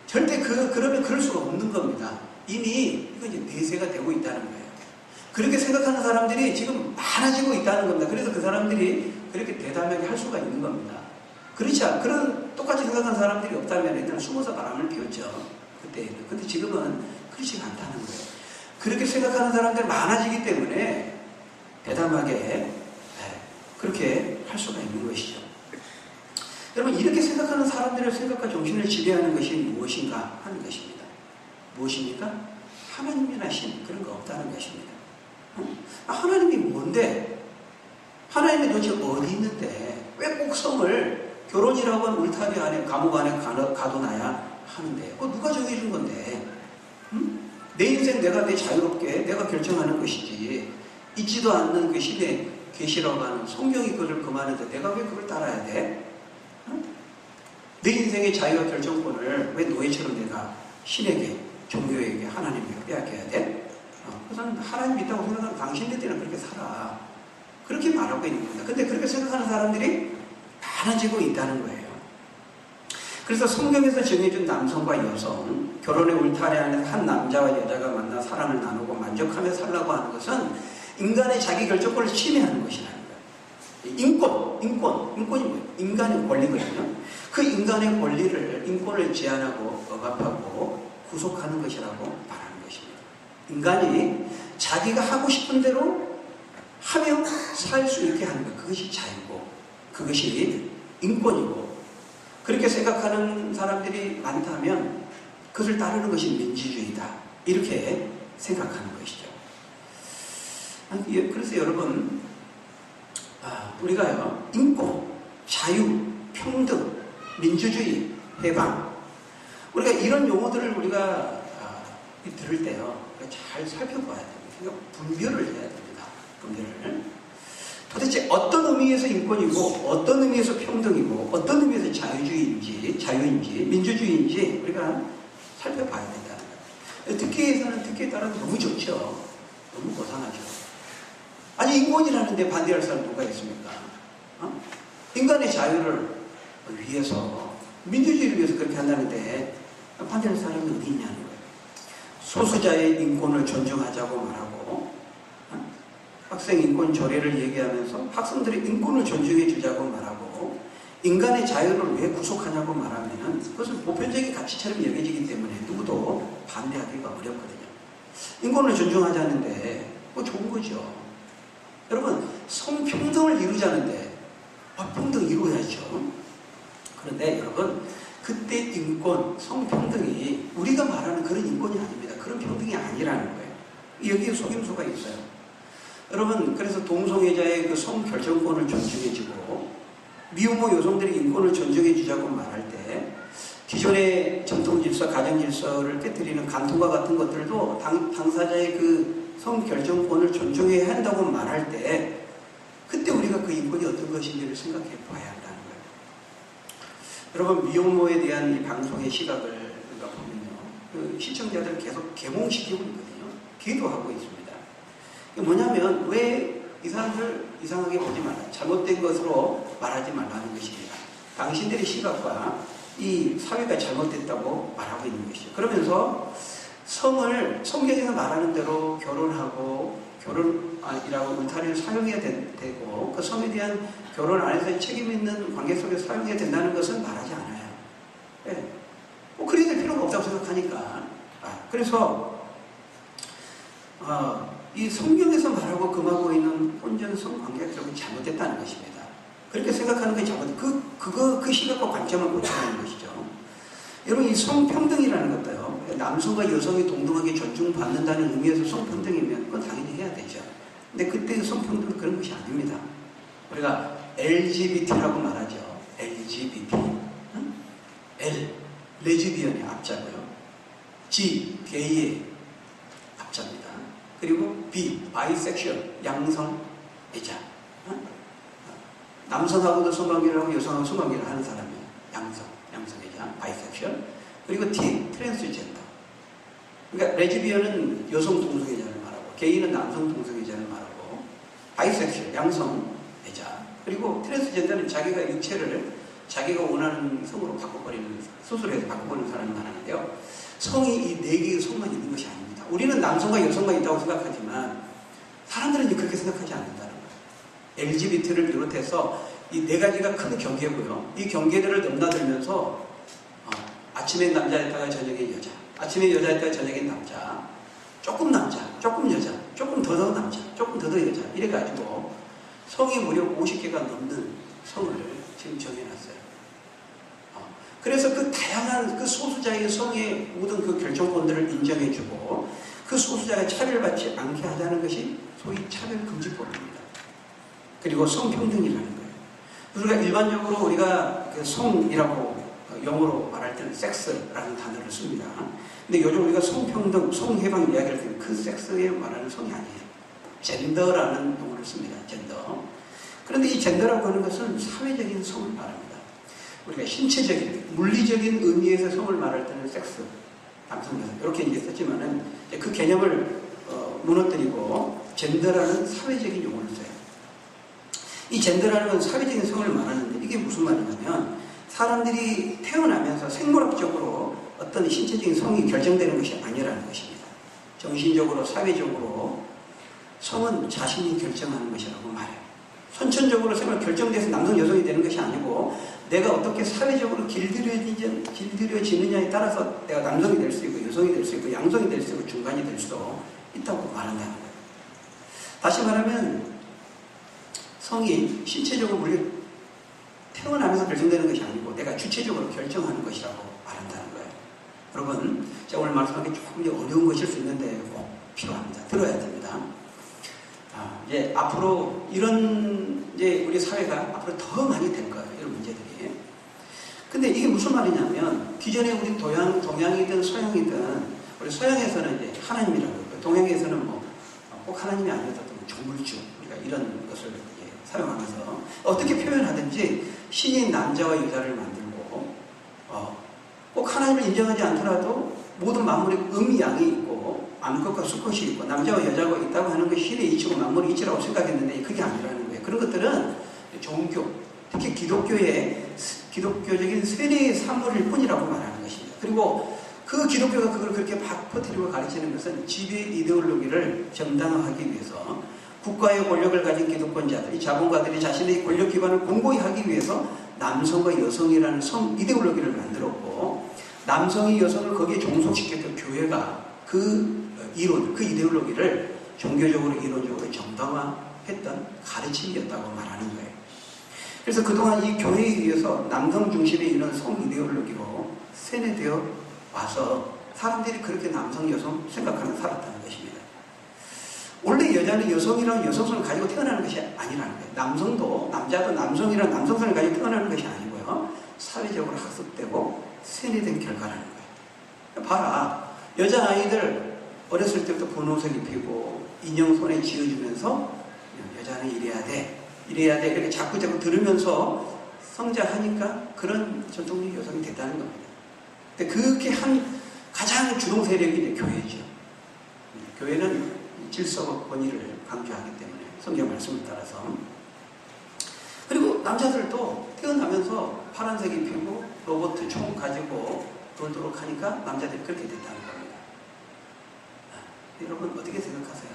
절대 그러면 그럴 수가 없는 겁니다. 이미 이거 이제 대세가 되고 있다는 거예요. 그렇게 생각하는 사람들이 지금 많아지고 있다는 겁니다. 그래서 그 사람들이 그렇게 대담하게 할 수가 있는 겁니다. 그렇지 않아. 그런 똑같이 생각하는 사람들이 없다면 애들은 숨어서 바람을 피웠죠. 그때에는. 근데 지금은 그렇지 않다는 거예요. 그렇게 생각하는 사람들이 많아지기 때문에 대담하게 그렇게 할 수가 있는 것이죠. 여러분, 이렇게 생각하는 사람들의 생각과 정신을 지배하는 것이 무엇인가 하는 것입니다. 무엇입니까? 하나님이나 신 그런 거 없다는 것입니다. 하나님이 뭔데? 하나님이 도대체 어디 있는데 왜 꼭 성을 결혼이라고 하는 울타리 안에 감옥 안에 가둬놔야 하는데 그거 누가 정해준 건데? 내 인생 내가 자유롭게 내가 결정하는 것이지 있지도 않는 그 신의 계시라고 하는 성경이 그를 금하는데 내가 왜 그걸 따라야 돼? 내 인생의 자유와 결정권을 왜 노예처럼 내가 신에게 종교에게 하나님에게 빼앗겨야 돼? 그래서 하나님 있다고 생각하는 당신들은 그렇게 살아. 그렇게 말하고 있는 겁니다. 근데 그렇게 생각하는 사람들이 많아지고 있다는 거예요. 그래서 성경에서 정해준 남성과 여성, 결혼의 울타리 안에서 한 남자와 여자가 만나 사랑을 나누고 만족하며 살라고 하는 것은 인간의 자기 결정권을 침해하는 것이라는 거예요. 인권이 뭐예요? 인간의 권리거든요. 그 인간의 권리를, 인권을 제한하고 억압하고 구속하는 것이라고 말하는 것입니다. 인간이 자기가 하고 싶은 대로 하며 살 수 있게 하는 것, 그것이 자유고 그것이 인권이고 그렇게 생각하는 사람들이 많다면 그것을 따르는 것이 민주주의다 이렇게 생각하는 것이죠. 그래서 여러분 우리가요 인권, 자유, 평등, 민주주의, 해방 우리가 이런 용어들을 우리가 들을 때요 잘 살펴봐야 됩니다. 분별을 해야 됩니다. 분별을. 도대체 어떤 의미에서 인권이고 어떤 의미에서 평등이고 어떤 의미에서 자유인지 민주주의인지 우리가 살펴봐야 된다는 거예요. 듣기에서는 듣기에 따라 너무 좋죠. 너무 고상하죠. 아니 인권이라는데 반대할 사람 누가 있습니까? 인간의 자유를 위해서 민주주의를 위해서 그렇게 한다는데 반대할 사람이 어디 있냐는 거예요. 소수자의 인권을 존중하자고 말하고 학생 인권 조례를 얘기하면서 학생들의 인권을 존중해 주자고 말하고 인간의 자유를 왜 구속하냐고 말하면 그것은 보편적인 가치처럼 여겨지기 때문에 누구도 반대하기가 어렵거든요. 인권을 존중하자는데 뭐 좋은 거죠. 여러분 성평등을 이루자는데 평등 이루어야죠. 그런데 여러분 그때 인권, 성평등이 우리가 말하는 그런 인권이 아닙니다. 그런 평등이 아니라는 거예요. 여기에 속임수가 있어요. 여러분 그래서 동성애자의 그 성결정권을 존중해주고 미혼모 여성들의 인권을 존중해주자고 말할 때 기존의 전통질서, 가정질서를 깨뜨리는 간통과 같은 것들도 당사자의 그 성결정권을 존중해야 한다고 말할 때 그때 우리가 그 인권이 어떤 것인지를 생각해 봐야 한다는 거예요. 여러분 미혼모에 대한 이 방송의 시각을 우리가 보면요 그 시청자들 계속 계몽시키고 있거든요. 기도하고 있습니다. 뭐냐면 왜 이 사람들 이상하게 보지 말라, 잘못된 것으로 말하지 말라는 것입니다. 당신들의 시각과 이 사회가 잘못됐다고 말하고 있는 것이죠. 그러면서 성을 성경에서 말하는 대로 결혼하고 결혼이라고 울타리를 사용해야 되고 그 성에 대한 결혼 안에서 책임 있는 관계 속에 사용해야 된다는 것은 말하지 않아요. 네. 그래야 될 필요가 없다고 생각하니까. 그래서 이 성경에서 말하고 금하고 있는 혼전성 관계가 결국 잘못됐다는 것입니다. 그렇게 생각하는 것이 잘못된 그 시각과 관점을 고쳐하는 것이죠. 여러분 이 성평등이라는 것도요 남성과 여성이 동등하게 존중받는다는 의미에서 성평등이면 그건 당연히 해야 되죠. 근데 그때의 성평등은 그런 것이 아닙니다. 우리가 LGBT라고 말하죠. LGBT L 레즈비언의 앞자고요. G 게이의 앞자입니다. 그리고 B 바이섹슈얼 양성애자 남성하고도 성관계를 하고 여성하고 성관계를 하는 사람이에요. 양성애자 바이섹슈얼. 그리고 T 트랜스젠더. 그러니까 레즈비언은 여성 동성애자를 말하고 게이는 남성 동성애자를 말하고 바이섹슈얼 양성애자 그리고 트랜스젠더는 자기가 육체를 자기가 원하는 성으로 바꿔버리는 수술해서 바꿔버리는 사람이 많았는데요. 성이 이 네 개의 성만 있는 것이 아닙니다. 우리는 남성과 여성만 있다고 생각하지만 사람들은 그렇게 생각하지 않는다는 거예요. LGBT를 비롯해서 이 네 가지가 큰 경계고요. 이 경계들을 넘나들면서 아침엔 남자였다가 저녁엔 여자, 아침에 여자였다가 저녁엔 남자, 조금 여자, 조금 더 남자, 조금 더 여자 이래가지고 성이 무려 50개가 넘는 성을 지금 정해놨어요. 그래서 그 다양한 그 소수자의 성의 모든 그 결정권들을 인정해주고 그 소수자가 차별받지 않게 하자는 것이 소위 차별금지법입니다. 그리고 성평등이라는 거예요. 우리가 일반적으로 우리가 그 성이라고 영어로 말할 때는 섹스라는 단어를 씁니다. 근데 요즘 우리가 성평등, 성해방 이야기할 때는 그 섹스에 말하는 성이 아니에요. 젠더라는 용어를 씁니다. 젠더. 그런데 이 젠더라고 하는 것은 사회적인 성을 말합니다. 우리가 신체적인, 물리적인 의미에서 성을 말할 때는 섹스, 남성, 여성 이렇게 이제 썼지만은 그 개념을 무너뜨리고 젠더라는 사회적인 용어를 써요. 이 젠더라는 건 사회적인 성을 말하는데 이게 무슨 말이냐면 사람들이 태어나면서 생물학적으로 어떤 신체적인 성이 결정되는 것이 아니라는 것입니다. 정신적으로, 사회적으로 성은 자신이 결정하는 것이라고 말해요. 선천적으로 생을 결정돼서 남성, 여성이 되는 것이 아니고 내가 어떻게 사회적으로 길들여지느냐에 따라서 내가 남성이 될 수 있고 여성이 될 수 있고 양성이 될 수 있고 중간이 될 수도 있다고 말한다는 거예요. 다시 말하면 성이 신체적으로 우리가 태어나면서 결정되는 것이 아니고 내가 주체적으로 결정하는 것이라고 말한다는 거예요. 여러분, 제가 오늘 말씀하기 조금 어려운 것일 수 있는데 꼭 필요합니다. 들어야 됩니다. 이제 앞으로 이제 우리 사회가 앞으로 더 많이 될 거예요. 이런 문제들이. 근데 이게 무슨 말이냐면 기존에 우리 동양이든 서양이든 우리 서양에서는 이제 하나님이라고 그러고요. 동양에서는 뭐 꼭 하나님이 아니어도 조물주 우리가 이런 것을 사용하면서 어떻게 표현하든지 신이 남자와 여자를 만들고 꼭 하나님을 인정하지 않더라도 모든 만물에 음양이 있고 암컷과 수컷이 있고 남자와 여자가 있다고 하는 것이 신의 이치고 만물의 이치라고 생각했는데 그게 아니라는 거예요. 그런 것들은 종교, 특히 기독교적인 세뇌의 산물일 뿐이라고 말하는 것입니다. 그리고 그 기독교가 그걸 그렇게 퍼뜨리고 가르치는 것은 지배 이데올로기를 정당화하기 위해서 국가의 권력을 가진 기득권자들이 자본가들이 자신의 권력 기반을 공고히 하기 위해서 남성과 여성이라는 성 이데올로기를 만들었고 남성이 여성을 거기에 종속시켰던 교회가 그 이론, 그 이데올로기를 종교적으로 이론적으로 정당화했던 가르침이었다고 말하는 거예요. 그래서 그동안 이 교회에 의해서 남성 중심의 이런 성 이데올로기로 세뇌되어 와서 사람들이 그렇게 남성, 여성 생각하며 살았다는 것입니다. 원래 여자는 여성이라는 여성성을 가지고 태어나는 것이 아니라는 거예요. 남성도, 남자도 남성이라는 남성성을 가지고 태어나는 것이 아니고요. 사회적으로 학습되고 세뇌된 결과라는 거예요. 봐라. 여자아이들 어렸을 때부터 분홍색 입히고 인형 손에 쥐어주면서 여자는 이래야 돼. 이렇게 자꾸 들으면서 성장하니까 그런 전통적 여성이 됐다는 겁니다. 근데 그렇게 한 가장 주동 세력이 이제 교회죠. 교회는 질서와 권위를 강조하기 때문에 성경 말씀을 따라서. 그리고 남자들도 태어나면서 파란색 입히고 로봇 총 가지고 돌도록 하니까 남자들이 그렇게 됐다는 겁니다. 여러분 어떻게 생각하세요?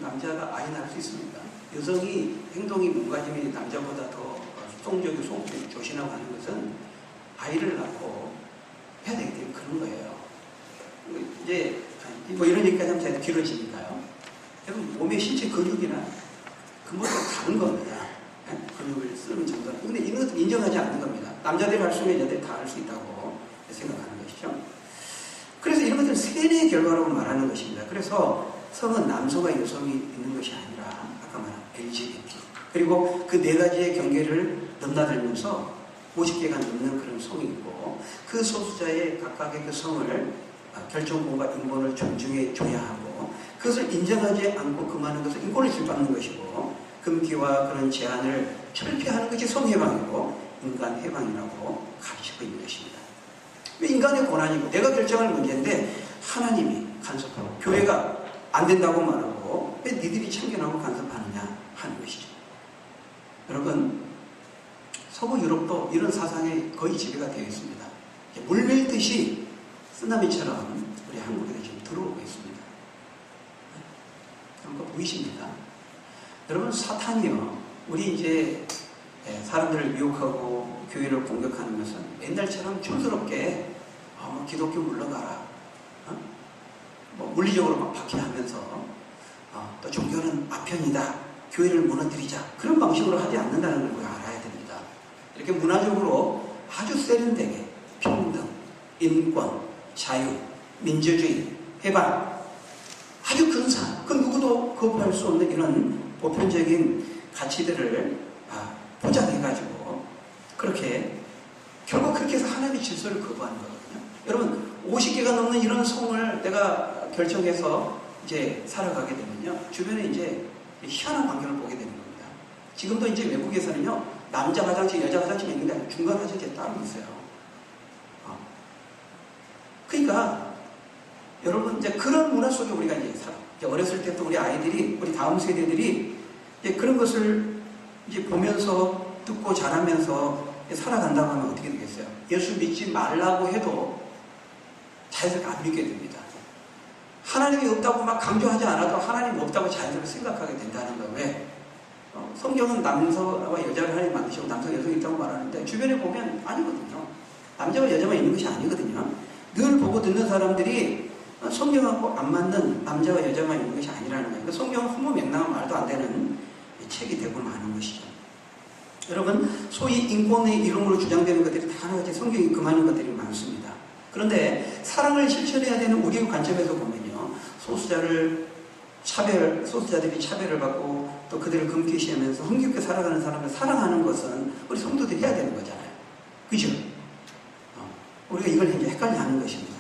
남자가 아이 낳을 수 있습니까? 여성이 행동이 몸가짐이 남자보다 더 수동적이고 소극적이고 조신하고 하는 것은 아이를 낳고 해야 되기 때문에 그런 거예요. 이제 뭐 이런 얘기까지 하면 제가 길어지니까요. 여러분 몸의 신체 근육이나 근본적으로 다른 겁니다. 근육을 쓰는 정도는. 근데 이런 것도 인정하지 않는 겁니다. 남자들이 할 수 있는 여자들이 다 할 수 있다고 생각하는 것이죠. 그래서 이런 것들은 세뇌의 결과라고 말하는 것입니다. 그래서 성은 남성과 여성이 있는 것이 아니라 아까 말한 LGBT 그리고 그 네 가지의 경계를 넘나들면서 50개가 넘는 그런 성이 있고 그 소수자의 각각의 그 성을 결정권과 인권을 존중해 줘야 하고 그것을 인정하지 않고 금하는 것은 인권을 짓밟는 것이고 금기와 그런 제한을 철폐하는 것이 성해방이고 인간해방이라고 가르치고 있는 것입니다. 인간의 권한이고 내가 결정할 문제인데 하나님이 간섭하고 교회가 안 된다고 말하고 왜 니들이 참견하고 간섭하느냐 하는 것이죠. 여러분 서구 유럽도 이런 사상에 거의 지배가 되어 있습니다. 물밀듯이 쓰나미처럼 우리 한국에 지금 들어오고 있습니다. 그런 거 보이십니까? 여러분 사탄이요 우리 이제 사람들을 미혹하고 교회를 공격하는 것은 옛날처럼 촌스럽게 뭐 기독교 물러가라 뭐 물리적으로 막 박해하면서 또 종교는 아편이다 교회를 무너뜨리자 그런 방식으로 하지 않는다는 걸 우리가 알아야 됩니다. 이렇게 문화적으로 아주 세련되게 평등, 인권, 자유 민주주의, 해방, 아주 근사한, 그 누구도 거부할 수 없는 이런 보편적인 가치들을 포장해가지고 그렇게 결국 그렇게 해서 하나님의 질서를 거부하는 거거든요. 여러분 50개가 넘는 이런 성을 내가 결정해서 이제 살아가게 되면요, 주변에 이제 희한한 광경을 보게 되는 겁니다. 지금도 이제 외국에서는요, 남자 화장실, 여자 화장실이 있는 게 아니라 중간 화장실이 따로 있어요. 그러니까 여러분 이제 그런 문화 속에 우리가 이제 살아. 이제 어렸을 때부터 우리 아이들이, 우리 다음 세대들이 이제 그런 것을 이제 보면서 듣고 자라면서 살아간다고 하면 어떻게 되겠어요? 예수 믿지 말라고 해도 자연스럽게 안 믿게 됩니다. 하나님이 없다고 막 강조하지 않아도 하나님 없다고 자연스럽게 생각하게 된다는 거예요. 왜? 성경은 남자와 여자를 하나님 만드시고 남성, 여성이 있다고 말하는데 주변에 보면 아니거든요. 남자와 여자만 있는 것이 아니거든요. 늘 보고 듣는 사람들이 성경하고 안 맞는 남자와 여자만 있는 것이 아니라는 거예요. 성경은 허무맹랑한 말도 안 되는 책이 되고 마는 것이죠. 여러분, 소위 인권의 이름으로 주장되는 것들이 다 하나같이 성경이 금하는 것들이 많습니다. 그런데 사랑을 실천해야 되는 우리의 관점에서 보면요, 소수자들이 차별을 받고 또 그들을 금기시하면서 흥겹게 살아가는 사람을 사랑하는 것은 우리 성도들이 해야 되는 거잖아요. 그죠? 우리가 이걸 이제 헷갈려 하는 것입니다.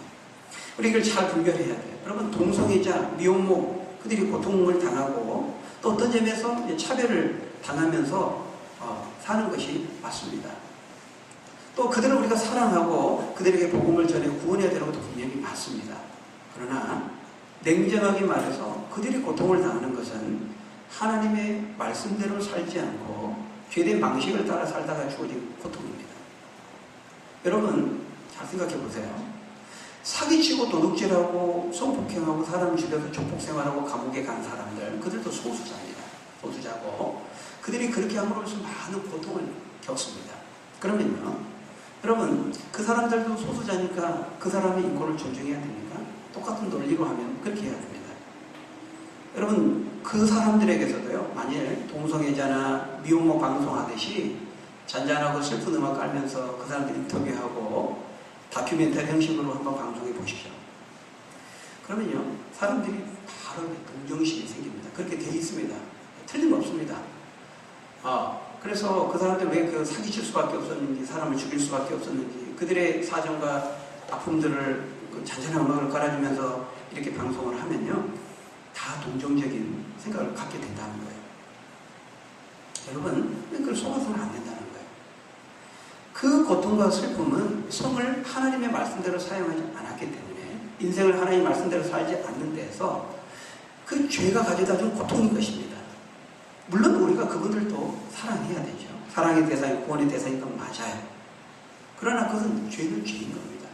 우리 이걸 잘 분별해야 돼요. 여러분, 동성애자, 미혼모, 그들이 고통을 당하고 또 어떤 점에서 차별을 당하면서 사는 것이 맞습니다. 또 그들을 우리가 사랑하고 그들에게 복음을 전해 구원해야 되는 것도 분명히 맞습니다. 그러나 냉정하게 말해서 그들이 고통을 당하는 것은 하나님의 말씀대로 살지 않고 죄된 방식을 따라 살다가 주어진 고통입니다. 여러분 잘 생각해 보세요. 사기치고 도둑질하고 성폭행하고 사람 죽여서 조폭생활하고 감옥에 간 사람들, 그들도 소수자입니다. 소수자고 그들이 그렇게 함으로써 많은 고통을 겪습니다. 그러면요, 여러분 그 사람들도 소수자니까 그 사람의 인권을 존중해야 됩니까? 똑같은 논리로 하면 그렇게 해야 됩니다. 여러분 그 사람들에게서도요, 만일 동성애자나 미혼모 방송하듯이 잔잔하고 슬픈 음악 깔면서 그 사람들 인터뷰하고 다큐멘터리 형식으로 한번 방송해 보십시오. 그러면요, 사람들이 바로 동정심이 생깁니다. 그렇게 돼 있습니다. 틀림없습니다. 그래서 그 사람들 왜 그 사기칠 수밖에 없었는지, 사람을 죽일 수밖에 없었는지, 그들의 사정과 아픔들을 그 잔잔한 음악을 깔아주면서 이렇게 방송을 하면요, 다 동정적인 생각을 갖게 된다는 거예요. 여러분, 그걸 속아서는 안 된다는 거예요. 그 고통과 슬픔은 성을 하나님의 말씀대로 사용하지 않았기 때문에, 인생을 하나님의 말씀대로 살지 않는 데에서 그 죄가 가져다 준 고통인 것입니다. 물론 우리가 그분들도 사랑해야 되죠. 사랑의 대상이 구원의 대상인 건 맞아요. 그러나 그것은 죄는 죄인 겁니다.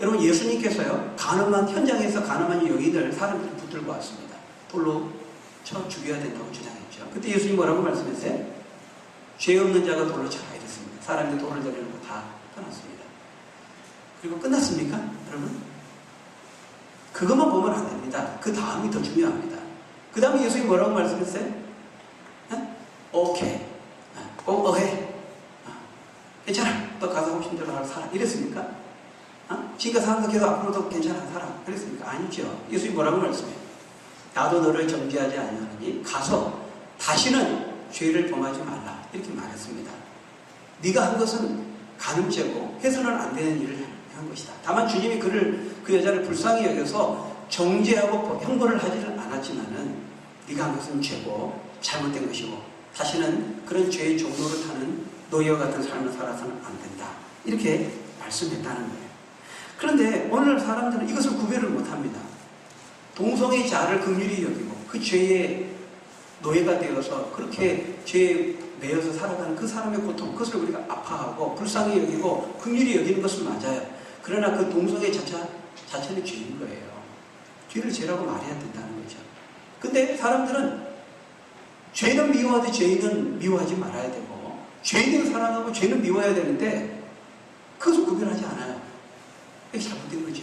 여러분, 예수님께서요, 현장에서 가늠한 여인을 사람들이 붙들고 왔습니다. 돌로 쳐 죽여야 된다고 주장했죠. 그때 예수님 뭐라고 말씀했어요? 죄 없는 자가 돌로 쳐라 이랬습니다. 사람들이 돌을 내리는 거 다 떠났습니다. 그리고 끝났습니까? 여러분? 그것만 보면 안 됩니다. 그 다음이 더 중요합니다. 그 다음에 예수님이 뭐라고 말씀했어요? 오케이. 해. 괜찮아. 너 가서 하고 싶은 대로 살아. 이랬습니까? 지금까지 사람들 계속 앞으로도 괜찮아. 살아. 그랬습니까? 아니죠. 예수님이 뭐라고 말씀해요? 나도 너를 정죄하지 아니하노니 가서 다시는 죄를 범하지 말라. 이렇게 말했습니다. 네가 한 것은 간음죄고 해서는 안 되는 일을 한 것이다. 다만 주님이 그 여자를 불쌍히 여겨서 정죄하고 형벌을 하지는 않았지만은 네가 한 것은 죄고 잘못된 것이고 다시는 그런 죄의 종로를 타는 노예와 같은 삶을 살아서는 안 된다. 이렇게 말씀했다는 거예요. 그런데 오늘 사람들은 이것을 구별을 못합니다. 동성애자를 긍휼히 여기고 그 죄의 노예가 되어서 그렇게 죄에 매여서 살아가는 그 사람의 고통, 그것을 우리가 아파하고 불쌍히 여기고 긍휼히 여기는 것은 맞아요. 그러나 그 동성애 자체는 죄인 거예요. 죄를 죄라고 말해야 된다는 거죠. 근데 사람들은 죄는 미워하되 죄인은 미워하지 말아야 되고, 죄인은 사랑하고 죄는 미워해야 되는데 그것을 구별하지 않아요. 이게 잘못된 거죠.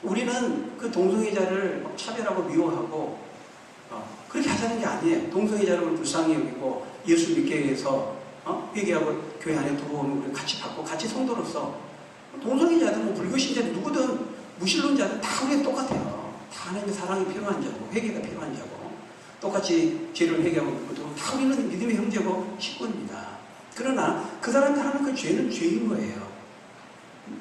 우리는 그 동성애자를 차별하고 미워하고 그렇게 하자는 게 아니에요. 동성애자를 불쌍히 여기고 예수 믿게 위해서 회개하고 교회 안에 들어오면 우리 같이 받고 같이 성도로서, 동성애자든 불교 신자든 누구든 무신론자들 다 우리가 똑같아요. 다 하나님의 사랑이 필요한 자고 회개가 필요한 자고 똑같이 죄를 회개하고 있고 다 우리는 믿음의 형제고 식구입니다. 그러나 그 사람이 하는 그 죄는 죄인 거예요.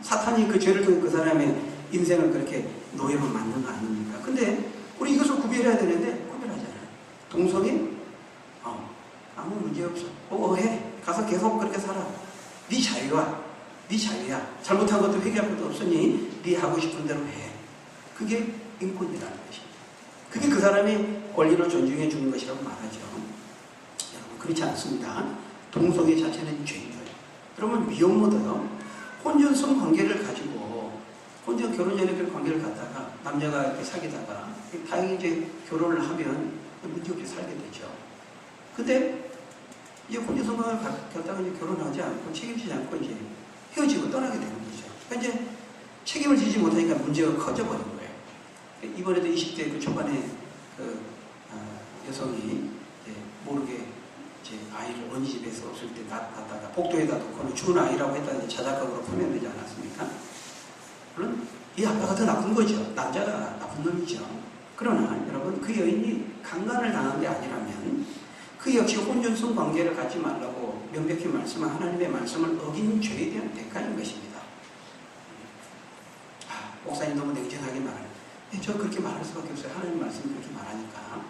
사탄이 그 죄를 통해 그 사람의 인생을 그렇게 노예로 만든 거 아닙니까? 근데 우리 이것을 구별해야 되는데 구별하잖아요. 동성애? 아무 문제 없어. 해. 가서 계속 그렇게 살아. 네 자유야. 네 자유야. 잘못한 것도 회개할 것도 없으니 네 하고 싶은 대로 해. 그게 인권이라는 것입니다. 그게 그 사람의 권리를 존중해 주는 것이라고 말하죠. 여러분 그렇지 않습니다. 동성애 자체는 죄인 거예요. 여러분 미혼모도요. 혼전성 관계를 가지고 혼전 결혼 전에 그 관계를 갖다가 남자가 이렇게 사귀다가 다행히 이제 결혼을 하면 문제없이 살게 되죠. 근데 이제 혼전성 관계를 갖다가 이제 결혼하지 않고 책임지지 않고 이제 헤어지고 떠나게 되는 거죠. 그러니까 이제 책임을 지지 못하니까 문제가 커져버린 거예요. 이번에도 20대 그 초반에 그 여성이 모르게 제 아이를 어린이집에서 없을 때 낳다가 복도에다 놓고 죽은 아이라고 했다는데 자작극으로 표현되지 않았습니까? 물론 이 아빠가 더 나쁜 거죠. 남자가 나쁜 놈이죠. 그러나 여러분 그 여인이 강간을 당한 게 아니라면 그 역시 혼전성 관계를 갖지 말라고 명백히 말씀한 하나님의 말씀을 어긴 죄에 대한 대가인 것입니다. 목사님 너무 냉정하게 말하는 저 그렇게 말할 수밖에 없어요. 하나님 말씀이 그렇게 말하니까.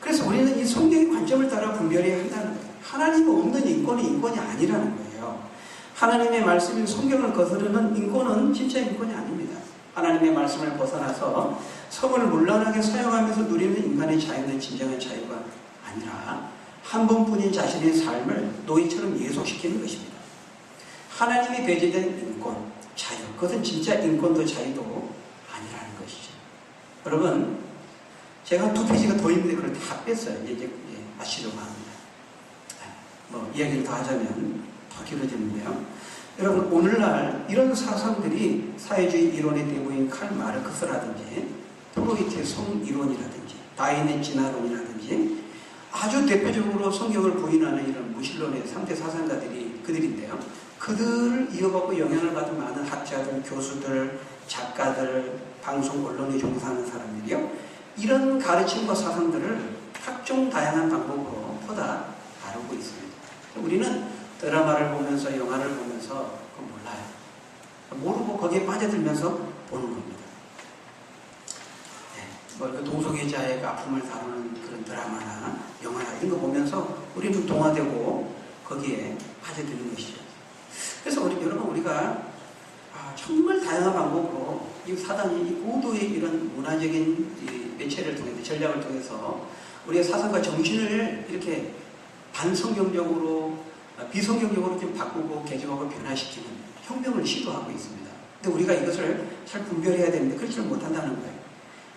그래서 우리는 이 성경의 관점을 따라 분별해야 한다는 거예요. 하나님 없는 인권이 인권이 아니라는 거예요. 하나님의 말씀인 성경을 거스르는 인권은 진짜 인권이 아닙니다. 하나님의 말씀을 벗어나서 성을 문란하게 사용하면서 누리는 인간의 자유는 진정한 자유가 아니라 한 번뿐인 자신의 삶을 노예처럼 예속시키는 것입니다. 하나님이 배제된 인권, 자유, 그것은 진짜 인권도 자유도 아니라는 것이죠. 여러분, 제가 2페이지가 더 있는데 그걸 다 뺐어요. 이제 마치려고 합니다. 이야기를 더 하자면 더 길어지는데요. 여러분, 오늘날 이런 사상들이 사회주의 이론의 대부인 칼 마르크스라든지 프로이트의 성이론이라든지 다윈의 진화론이라든지 아주 대표적으로 성경을 부인하는 이런 무신론의 3대 사상가들이 그들인데요. 그들을 이어받고 영향을 받은 많은 학자들, 교수들, 작가들, 방송 언론에 종사하는 사람들이요. 이런 가르침과 사상들을 각종 다양한 방법으로 퍼다 다루고 있습니다. 우리는 드라마를 보면서 영화를 보면서 그거 몰라요. 모르고 거기에 빠져들면서 보는 겁니다. 그 동성애자의 아픔을 다루는 그런 드라마나 영화나 이런 거 보면서 우리는 동화되고 거기에 빠져드는 것이죠. 그래서 여러분 우리가 정말 다양한 방법으로 이 사단이 이 고도의 이런 문화적인 매체를 통해서 전략을 통해서 우리의 사상과 정신을 이렇게 반성경적으로 비성경적으로 좀 바꾸고 개정하고 변화시키는 혁명을 시도하고 있습니다. 근데 우리가 이것을 잘 분별해야 되는데 그렇지를 못한다는 거예요.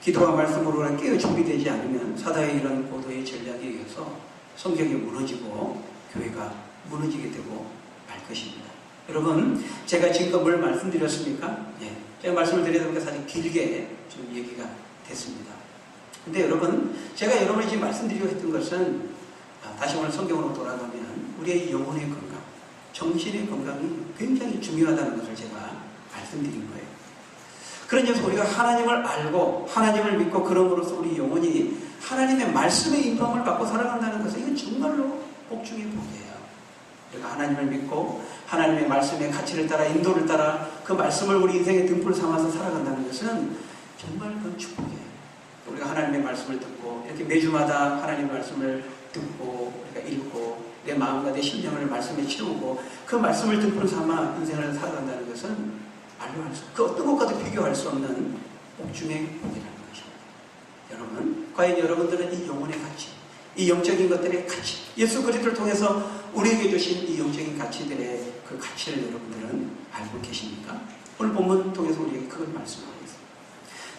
기도와 말씀으로 깨어 준비되지 않으면 사단의 이런 고도의 전략에 의해서 성경이 무너지고 교회가 무너지게 되고 말 것입니다. 여러분, 제가 지금껏 뭘 말씀드렸습니까? 제가 말씀을 드리다 보니까 사실 길게 좀 얘기가 됐습니다. 근데 여러분, 제가 여러분이 지금 말씀드리고 했던 것은 다시 오늘 성경으로 돌아가면 우리의 영혼의 건강, 정신의 건강이 굉장히 중요하다는 것을 제가 말씀드린 거예요. 그러면서 우리가 하나님을 알고 하나님을 믿고 그럼으로써 우리 영혼이 하나님의 말씀의 인도함을 받고 살아간다는 것은 이건 정말로 복중의 복이에요. 우리가 하나님을 믿고 하나님의 말씀의 가치를 따라 인도를 따라 그 말씀을 우리 인생의 등불 삼아서 살아간다는 것은 정말 그 축복이에요. 우리가 하나님의 말씀을 듣고 이렇게 매주마다 하나님의 말씀을 듣고 우리가 읽고 내 마음과 내 심령을 말씀에 채우고 그 말씀을 등불 삼아 인생을 살아간다는 것은 말로 할 수, 그 어떤 것과도 비교할 수 없는 복중의 복이라는 것입니다. 여러분, 과연 여러분들은 이 영혼의 가치, 이 영적인 것들의 가치, 예수 그리스도를 통해서 우리에게 주신 이 영적인 가치들의 그 가치를 여러분들은 알고 계십니까? 오늘 본문 통해서 우리에게 그걸 말씀하고 있습니다.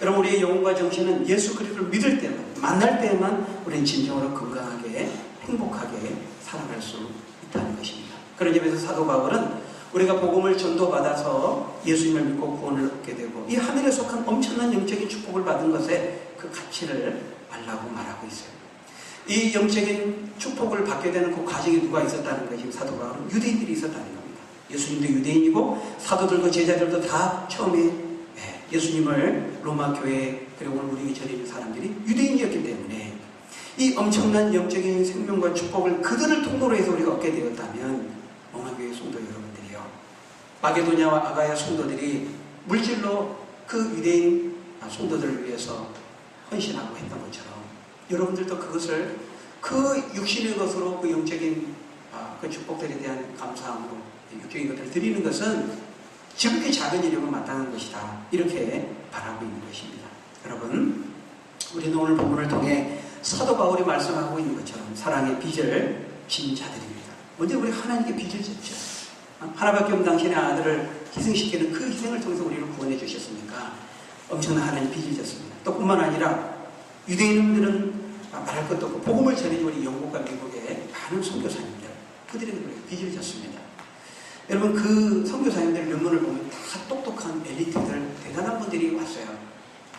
여러분, 우리의 영혼과 정신은 예수 그리스도를 믿을 때만, 만날 때만 우리는 진정으로 건강하게, 행복하게 살아갈 수 있다는 것입니다. 그런 점에서 사도 바울은 우리가 복음을 전도받아서 예수님을 믿고 구원을 얻게 되고 이 하늘에 속한 엄청난 영적인 축복을 받은 것에 그 가치를 알라고 말하고 있어요. 이 영적인 축복을 받게 되는 그 과정에 누가 있었다는 거예요. 지금 사도 바울은 유대인들이 있었다는 겁니다. 예수님도 유대인이고 사도들과 제자들도 다 처음에 예수님을 로마 교회 그리고 오늘 우리에게 전해준 사람들이 유대인이었기 때문에 이 엄청난 영적인 생명과 축복을 그들을 통로로 해서 우리가 얻게 되었다면 로마교회 성도 여러분들이요, 마게도냐와 아가야 성도들이 물질로 그 유대인 성도들을 위해서 헌신하고 했던 것처럼 여러분들도 그것을 그 육신의 것으로 그 영적인 그 축복들에 대한 감사함으로 육적인 것들을 드리는 것은 지극히 작은 일이고 마땅한 것이다, 이렇게 바라고 있는 것입니다. 여러분, 우리는 오늘 본문을 통해 사도 바울이 말씀하고 있는 것처럼 사랑의 빚을 진 자들입니다. 먼저 우리 하나님께 빚을 졌죠. 하나밖에 없는 당신의 아들을 희생시키는 그 희생을 통해서 우리를 구원해 주셨으니까 엄청난 하나님 빚을 졌습니다. 또 뿐만 아니라 유대인들은 말할 것도 없고 복음을 전해준 우리 영국과 미국의 많은 선교사님들, 그들에게 빚을 졌습니다. 여러분, 그 선교사님들의 면모를 보면 다 똑똑한 엘리트들, 대단한 분들이 왔어요.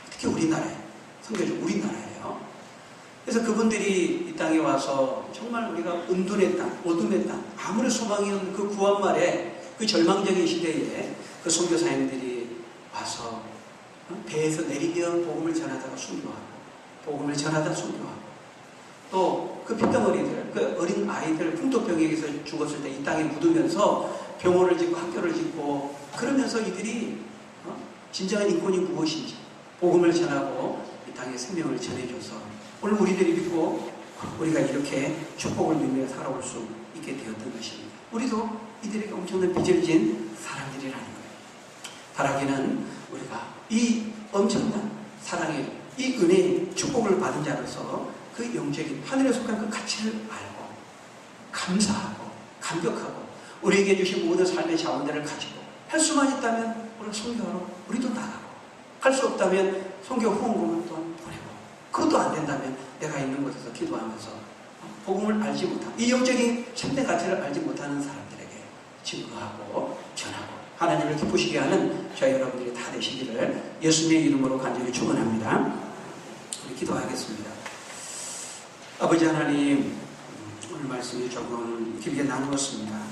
특히 우리나라에, 선교적 우리나라예요. 그래서 그분들이 이 땅에 와서 정말 우리가 은둔의 땅, 어둠의 땅, 아무리 소망이 없는 그 구원말에 그 절망적인 시대에 그 선교사님들이 와서 배에서 내리며 복음을 전하다가 순교하고, 복음을 전하다 순교하고, 또 그 핏덩어리들, 그 어린 아이들 풍토병에서 죽었을 때 이 땅에 묻으면서 병원을 짓고 학교를 짓고, 그러면서 이들이 진정한 인권이 무엇인지 복음을 전하고 이 땅에 생명을 전해줘서 오늘 우리들이 믿고 우리가 이렇게 축복을 누리며 살아올 수 있게 되었던 것입니다. 우리도 이들에게 엄청난 빚을 진 사람들이라는 거예요. 바라기는 우리가 이 엄청난 사랑의 이 은혜의 축복을 받은 자로서 그 영적인 하늘에 속한 그 가치를 알고 감사하고 감격하고 우리에게 주신 모든 삶의 자원들을 가지고 할 수만 있다면 우리가 선교하러 우리도 나가고, 할 수 없다면 선교 후원금을 또 보내고, 그것도 안 된다면 내가 있는 곳에서 기도하면서 복음을 알지 못하고 이 영적인 참된 가치를 알지 못하는 사람들에게 증거하고 전하고 하나님을 기쁘시게 하는 저희 여러분들이 다 되시기를 예수님의 이름으로 간절히 축원합니다. 우리 기도하겠습니다. 아버지 하나님, 오늘 말씀이 조금 길게 나누었습니다.